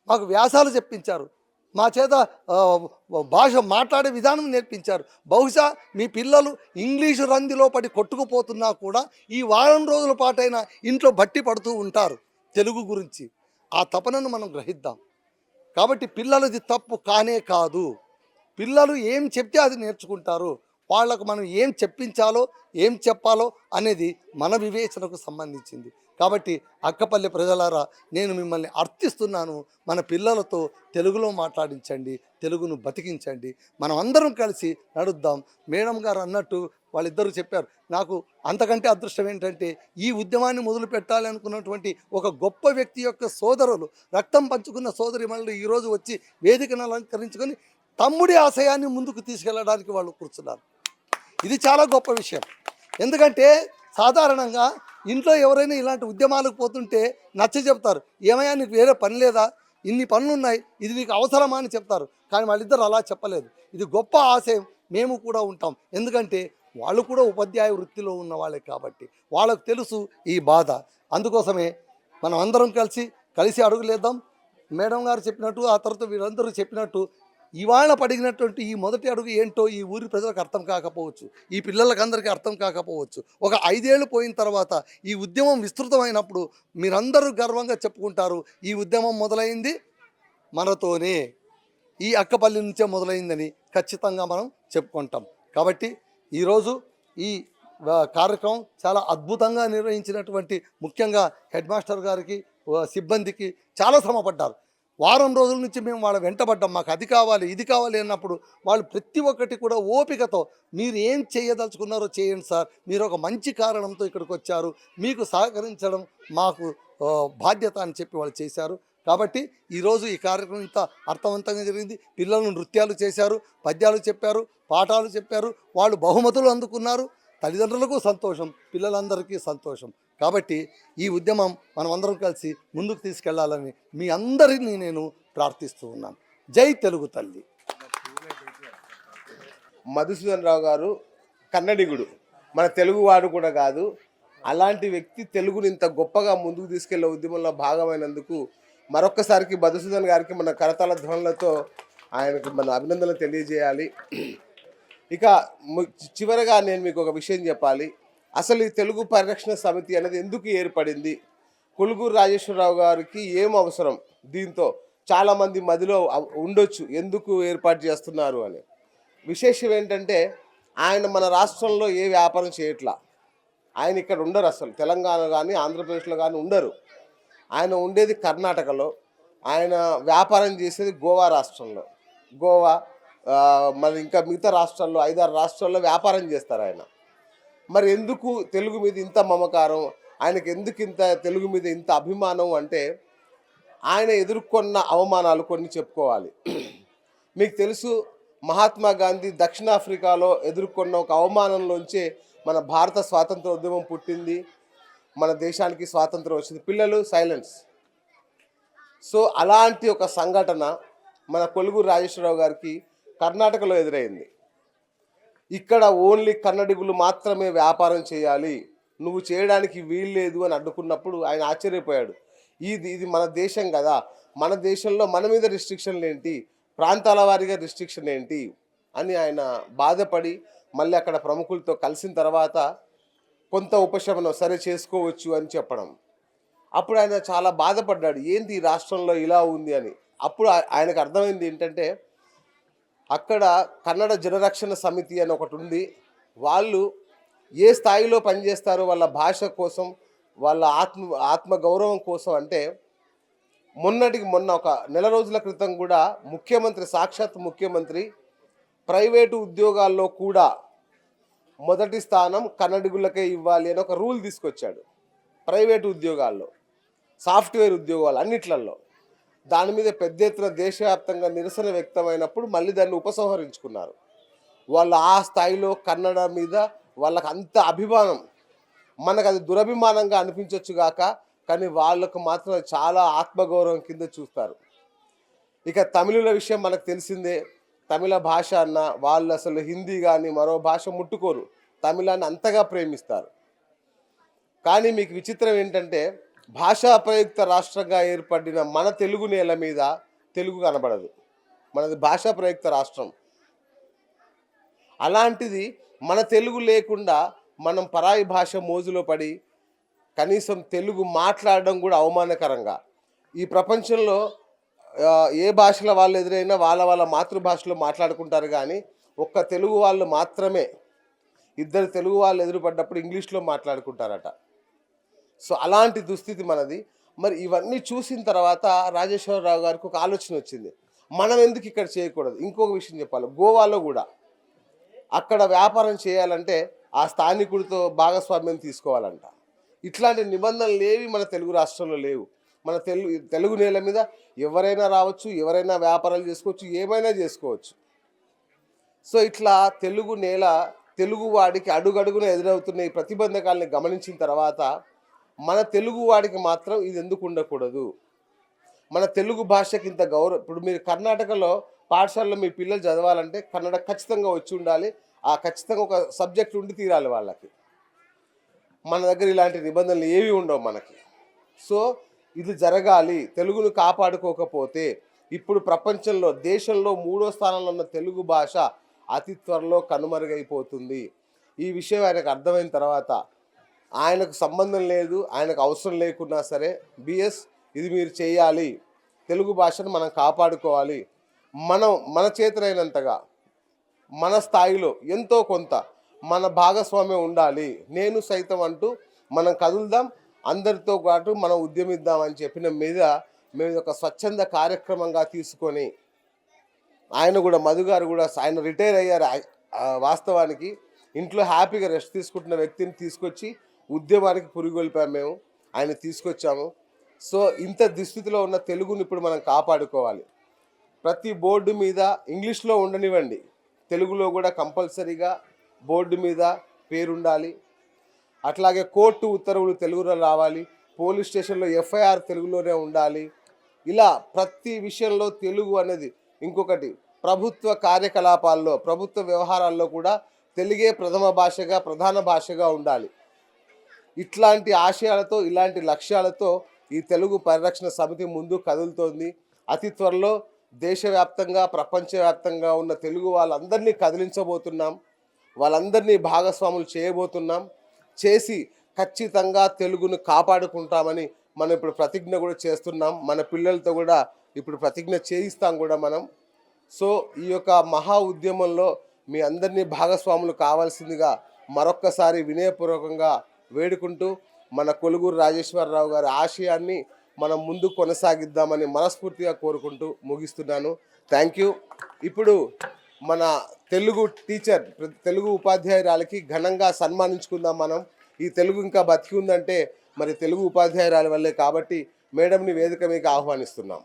M: మాకు వ్యాసాలు చెప్పించారు, మా చేత భాష మాట్లాడే విధానం నేర్పించారు. బహుశా మీ పిల్లలు ఇంగ్లీషు రందిలో పడి కొట్టుకుపోతున్నా కూడా ఈ వారం రోజుల పాటైనా ఇంట్లో బట్టి పడుతూ ఉంటారు తెలుగు గురించి. ఆ తపనను మనం గ్రహిద్దాం. కాబట్టి పిల్లలది తప్పు కానే కాదు. పిల్లలు ఏం చెప్తే అది నేర్చుకుంటారు. వాళ్లకు మనం ఏం చెప్పించాలో, ఏం చెప్పాలో అనేది మన వివేచనకు సంబంధించింది. కాబట్టి అక్కపల్లి ప్రజలారా నేను మిమ్మల్ని అర్థిస్తున్నాను, మన పిల్లలతో తెలుగులో మాట్లాడించండి, తెలుగును బతికించండి, మనం అందరం కలిసి నడుద్దాం. మేడం గారు అన్నట్టు వాళ్ళిద్దరూ చెప్పారు. నాకు అంతకంటే అదృష్టం ఏంటంటే ఈ ఉద్యమాన్ని మొదలు పెట్టాలి అనుకున్నటువంటి ఒక గొప్ప వ్యక్తి యొక్క సోదరులు, రక్తం పంచుకున్న సోదరిమణులు ఈరోజు వచ్చి వేదికను అలంకరించుకొని తమ్ముడి ఆశయాన్ని ముందుకు తీసుకెళ్ళడానికి వాళ్ళు కూర్చున్నారు. ఇది చాలా గొప్ప విషయం. ఎందుకంటే సాధారణంగా ఇంట్లో ఎవరైనా ఇలాంటి ఉద్యమాలకు పోతుంటే నచ్చ చెప్తారు, ఏమయ్యా నీకు వేరే పని లేదా, ఇన్ని పనులు ఉన్నాయి, ఇది నీకు అవసరమా అని చెప్తారు. కానీ వాళ్ళిద్దరు అలా చెప్పలేదు. ఇది గొప్ప ఆశయం, మేము కూడా ఉంటాం. ఎందుకంటే వాళ్ళు కూడా ఉపాధ్యాయ వృత్తిలో ఉన్న వాళ్ళే కాబట్టి వాళ్ళకు తెలుసు ఈ బాధ. అందుకోసమే మనం అందరం కలిసి అడుగులేద్దాం. మేడం గారు చెప్పినట్టు, ఆ తర్వాత వీళ్ళందరూ చెప్పినట్టు ఇవాళ పడిగినటువంటి ఈ మొదటి అడుగు ఏంటో ఈ ఊరి ప్రజలకు అర్థం కాకపోవచ్చు, ఈ పిల్లలకందరికీ అర్థం కాకపోవచ్చు. ఒక 5 ఏళ్ళు పోయిన తర్వాత ఈ ఉద్యమం విస్తృతమైనప్పుడు మీరందరూ గర్వంగా చెప్పుకుంటారు, ఈ ఉద్యమం మొదలైంది మనతోనే, ఈ అక్కపల్లి నుంచే మొదలైందని ఖచ్చితంగా మనం చెప్పుకుంటాం. కాబట్టి ఈరోజు ఈ కార్యక్రమం చాలా అద్భుతంగా నిర్వహించినటువంటి ముఖ్యంగా హెడ్ మాస్టర్ గారికి, సిబ్బందికి చాలా శ్రమపడ్డారు. వారం రోజుల నుంచి మేము వాళ్ళ వెంటబడ్డాం, మాకు అది కావాలి ఇది కావాలి అన్నప్పుడు వాళ్ళు ప్రతి ఒక్కటి కూడా ఓపికతో మీరు ఏం చేయదలుచుకున్నారో చేయండి సార్, మీరు ఒక మంచి కారణంతో ఇక్కడికి వచ్చారు, మీకు సహకరించడం మాకు బాధ్యత అని చెప్పి వాళ్ళు చేశారు. కాబట్టి ఈరోజు ఈ కార్యక్రమం ఇంత అర్థవంతంగా జరిగింది. పిల్లలు నృత్యాలు చేశారు, పద్యాలు చెప్పారు, పాఠాలు చెప్పారు, వాళ్ళు బహుమతులు అందుకున్నారు. తల్లిదండ్రులకు సంతోషం, పిల్లలందరికీ సంతోషం. కాబట్టి ఈ ఉద్యమం మనం అందరం కలిసి ముందుకు తీసుకెళ్లాలని మీ అందరినీ నేను ప్రార్థిస్తూ ఉన్నాను. జై తెలుగు తల్లి.
L: మధుసూదన్ రావు గారు కన్నడిగుడు, మన తెలుగువాడు కూడా కాదు. అలాంటి వ్యక్తి తెలుగుని ఇంత గొప్పగా ముందుకు తీసుకెళ్లే ఉద్యమంలో భాగమైనందుకు మరొక్కసారికి మధుసూదన్ గారికి మన కరతాళ ధ్వనులతో ఆయనకు మన అభినందనలు తెలియజేయాలి. ఇక చివరగా నేను మీకు ఒక విషయం చెప్పాలి. అసలు ఈ తెలుగు పరిరక్షణ సమితి అనేది ఎందుకు ఏర్పడింది, కొలుగూరు రాజేశ్వరరావు గారికి ఏం అవసరం, దీంతో చాలామంది మదిలో ఉండొచ్చు ఎందుకు ఏర్పాటు చేస్తున్నారు అని. విశేషం ఏంటంటే ఆయన మన రాష్ట్రంలో ఏ వ్యాపారం చేయట్లా. ఆయన ఇక్కడ ఉండరు, అసలు తెలంగాణ కానీ ఆంధ్రప్రదేశ్లో కానీ ఉండరు. ఆయన ఉండేది కర్ణాటకలో, ఆయన వ్యాపారం చేసేది గోవా రాష్ట్రంలో. గోవా మరి ఇంకా మిగతా రాష్ట్రాల్లో 5-6 రాష్ట్రాల్లో వ్యాపారం చేస్తారు ఆయన. మరి ఎందుకు తెలుగు మీద ఇంత మమకారం, ఆయనకు ఎందుకు ఇంత తెలుగు మీద ఇంత అభిమానం అంటే ఆయన ఎదుర్కొన్న అవమానాలు కొన్ని చెప్పుకోవాలి. మీకు తెలుసు, మహాత్మా గాంధీ దక్షిణాఫ్రికాలో ఎదుర్కొన్న ఒక అవమానంలోంచే మన భారత స్వాతంత్ర ఉద్యమం పుట్టింది, మన దేశానికి స్వాతంత్రం వచ్చింది. పిల్లలు సైలెన్స్. సో అలాంటి ఒక సంఘటన మన కొలుగూరు రాజేశ్వరరావు గారికి కర్ణాటకలో ఎదురైంది. ఇక్కడ ఓన్లీ కన్నడిగులు మాత్రమే వ్యాపారం చేయాలి, నువ్వు చేయడానికి వీల్లేదు అని అడ్డుకున్నప్పుడు ఆయన ఆశ్చర్యపోయాడు. ఇది మన దేశం కదా, మన దేశంలో మన మీద రిస్ట్రిక్షన్లు ఏంటి, ప్రాంతాల వారీగా రిస్ట్రిక్షన్ ఏంటి అని ఆయన బాధపడి మళ్ళీ అక్కడ ప్రముఖులతో కలిసిన తర్వాత కొంత ఉపశమనం సరే చేసుకోవచ్చు అని చెప్పడం. అప్పుడు ఆయన చాలా బాధపడ్డాడు, ఏంటి ఈ రాష్ట్రంలో ఇలా ఉంది అని. అప్పుడు ఆయనకు అర్థమైంది ఏంటంటే అక్కడ కన్నడ జనరక్షణ సమితి అని ఒకటి ఉంది. వాళ్ళు ఏ స్థాయిలో పనిచేస్తారో వాళ్ళ భాష కోసం, వాళ్ళ ఆత్మగౌరవం కోసం. అంటే మొన్నటికి మొన్న ఒక నెల రోజుల క్రితం కూడా సాక్షాత్ ముఖ్యమంత్రి ప్రైవేటు ఉద్యోగాల్లో కూడా మొదటి స్థానం కన్నడిగులకే ఇవ్వాలి అని ఒక రూల్ తీసుకొచ్చాడు. ప్రైవేటు ఉద్యోగాల్లో, సాఫ్ట్వేర్ ఉద్యోగాలు అన్నిట్లలో. దాని మీద పెద్ద ఎత్తున దేశవ్యాప్తంగా నిరసన వ్యక్తమైనప్పుడు మళ్ళీ దాన్ని ఉపసంహరించుకున్నారు. వాళ్ళు ఆ స్థాయిలో కన్నడ మీద వాళ్ళకి అంత అభిమానం. మనకు అది దురభిమానంగా అనిపించవచ్చు గాక, కానీ వాళ్ళకు మాత్రం చాలా ఆత్మగౌరవం కింద చూస్తారు. ఇక తమిళుల విషయం మనకు తెలిసిందే. తమిళ భాష అన్న వాళ్ళు అసలు హిందీ కానీ మరో భాష ముట్టుకోరు, తమిళాన్ని అంతగా ప్రేమిస్తారు. కానీ మీకు విచిత్రం ఏంటంటే భాషా ప్రయుక్త రాష్ట్రంగా ఏర్పడిన మన తెలుగు నేల మీద తెలుగు కనబడదు. మనది భాషా ప్రయుక్త రాష్ట్రం. అలాంటిది మన తెలుగు లేకుండా మనం పరాయి భాష మోజులో పడి కనీసం తెలుగు మాట్లాడడం కూడా అవమానకరంగా. ఈ ప్రపంచంలో ఏ భాషల వాళ్ళు ఎదురైనా వాళ్ళ మాతృభాషలో మాట్లాడుకుంటారు, కానీ ఒక్క తెలుగు వాళ్ళు మాత్రమే, 2 తెలుగు వాళ్ళు ఎదురుపడ్డప్పుడు ఇంగ్లీష్లో మాట్లాడుకుంటారట. సో అలాంటి దుస్థితి మనది. మరి ఇవన్నీ చూసిన తర్వాత రాజేశ్వరరావు గారికి ఒక ఆలోచన వచ్చింది, మనం ఎందుకు ఇక్కడ చేయకూడదు. ఇంకొక విషయం చెప్పాలి, గోవాలో కూడా అక్కడ వ్యాపారం చేయాలంటే ఆ స్థానికుడితో భాగస్వామ్యం తీసుకోవాలంట. ఇట్లాంటి నిబంధనలు ఏవి మన తెలుగు రాష్ట్రంలో లేవు. మన తెలుగు నేల మీద ఎవరైనా రావచ్చు, ఎవరైనా వ్యాపారాలు చేసుకోవచ్చు, ఏమైనా చేసుకోవచ్చు. సో ఇట్లా తెలుగు నేల తెలుగు వాడికి అడుగడుగున ఎదురవుతున్న ఈ ప్రతిబంధకాలని గమనించిన తర్వాత మన తెలుగు వాడికి మాత్రం ఇది ఎందుకు ఉండకూడదు, మన తెలుగు భాషకి ఇంత గౌరవం. ఇప్పుడు మీరు కర్ణాటకలో పాఠశాలలో మీ పిల్లలు చదవాలంటే కన్నడ ఖచ్చితంగా వచ్చి ఉండాలి, ఆ ఖచ్చితంగా ఒక సబ్జెక్ట్ ఉండి తీరాలి వాళ్ళకి. మన దగ్గర ఇలాంటి నిబంధనలు ఏవి ఉండవు మనకి. సో ఇది జరగాలి. తెలుగును కాపాడుకోకపోతే ఇప్పుడు ప్రపంచంలో దేశంలో 3వ స్థానంలో ఉన్న తెలుగు భాష అతి త్వరలో కనుమరుగైపోతుంది. ఈ విషయం ఆయనకు అర్థమైన తర్వాత ఆయనకు సంబంధం లేదు, ఆయనకు అవసరం లేకున్నా సరే, బిఎస్ ఇది మీరు చేయాలి, తెలుగు భాషను మనం కాపాడుకోవాలి, మన చేతనైనంతగా మన స్థాయిలో ఎంతో కొంత మన భాగస్వామ్యం ఉండాలి, నేను సైతం అంటూ మనం కదులుదాం, అందరితో పాటు మనం ఉద్యమిద్దామని చెప్పిన మీద మేము ఒక స్వచ్ఛంద కార్యక్రమంగా తీసుకొని ఆయన కూడా మధు గారు కూడా ఆయన రిటైర్ అయ్యారు. వాస్తవానికి ఇంట్లో హ్యాపీగా రెస్ట్ తీసుకుంటున్న వ్యక్తిని తీసుకొచ్చి ఉద్యమానికి పురిగొల్పాము మేము, ఆయన తీసుకొచ్చాము. సో ఇంత దుస్థితిలో ఉన్న తెలుగుని ఇప్పుడు మనం కాపాడుకోవాలి. ప్రతి బోర్డు మీద ఇంగ్లీష్లో ఉండనివ్వండి, తెలుగులో కూడా కంపల్సరీగా బోర్డు మీద పేరుండాలి. అట్లాగే కోర్టు ఉత్తర్వులు తెలుగులో రావాలి, పోలీస్ స్టేషన్లో ఎఫ్ఐఆర్ తెలుగులోనే ఉండాలి. ఇలా ప్రతి విషయంలో తెలుగు అనేది. ఇంకొకటి, ప్రభుత్వ కార్యకలాపాల్లో ప్రభుత్వ వ్యవహారాల్లో కూడా తెలుగే ప్రధాన భాషగా ఉండాలి. ఇట్లాంటి ఆశయాలతో ఇలాంటి లక్ష్యాలతో ఈ తెలుగు పరిరక్షణ సమితి ముందు కదులుతోంది. అతి త్వరలో దేశవ్యాప్తంగా ప్రపంచవ్యాప్తంగా ఉన్న తెలుగు వాళ్ళందరినీ కదిలించబోతున్నాం, వాళ్ళందరినీ భాగస్వాములు చేయబోతున్నాం. చేసి ఖచ్చితంగా తెలుగును కాపాడుకుంటామని మనం ఇప్పుడు ప్రతిజ్ఞ కూడా చేస్తున్నాం. మన పిల్లలతో కూడా ఇప్పుడు ప్రతిజ్ఞ చేయిస్తాం కూడా మనం. సో ఈ యొక్క మహా ఉద్యమంలో మీ అందరినీ భాగస్వాములు కావాల్సిందిగా మరొక్కసారి వినయపూర్వకంగా వేడుకుంటూ మన కొలుగూరు రాజేశ్వరరావు గారి ఆశయాన్ని మనం ముందు కొనసాగిద్దామని మనస్ఫూర్తిగా కోరుకుంటూ ముగిస్తున్నాను. Thank you. ఇప్పుడు మన తెలుగు టీచర్, తెలుగు ఉపాధ్యాయురాలకి ఘనంగా సన్మానించుకుందాం మనం. ఈ తెలుగు ఇంకా బతికి ఉందంటే మరి తెలుగు ఉపాధ్యాయురాలి వల్లే. కాబట్టి మేడంని వేదిక మీకు ఆహ్వానిస్తున్నాం.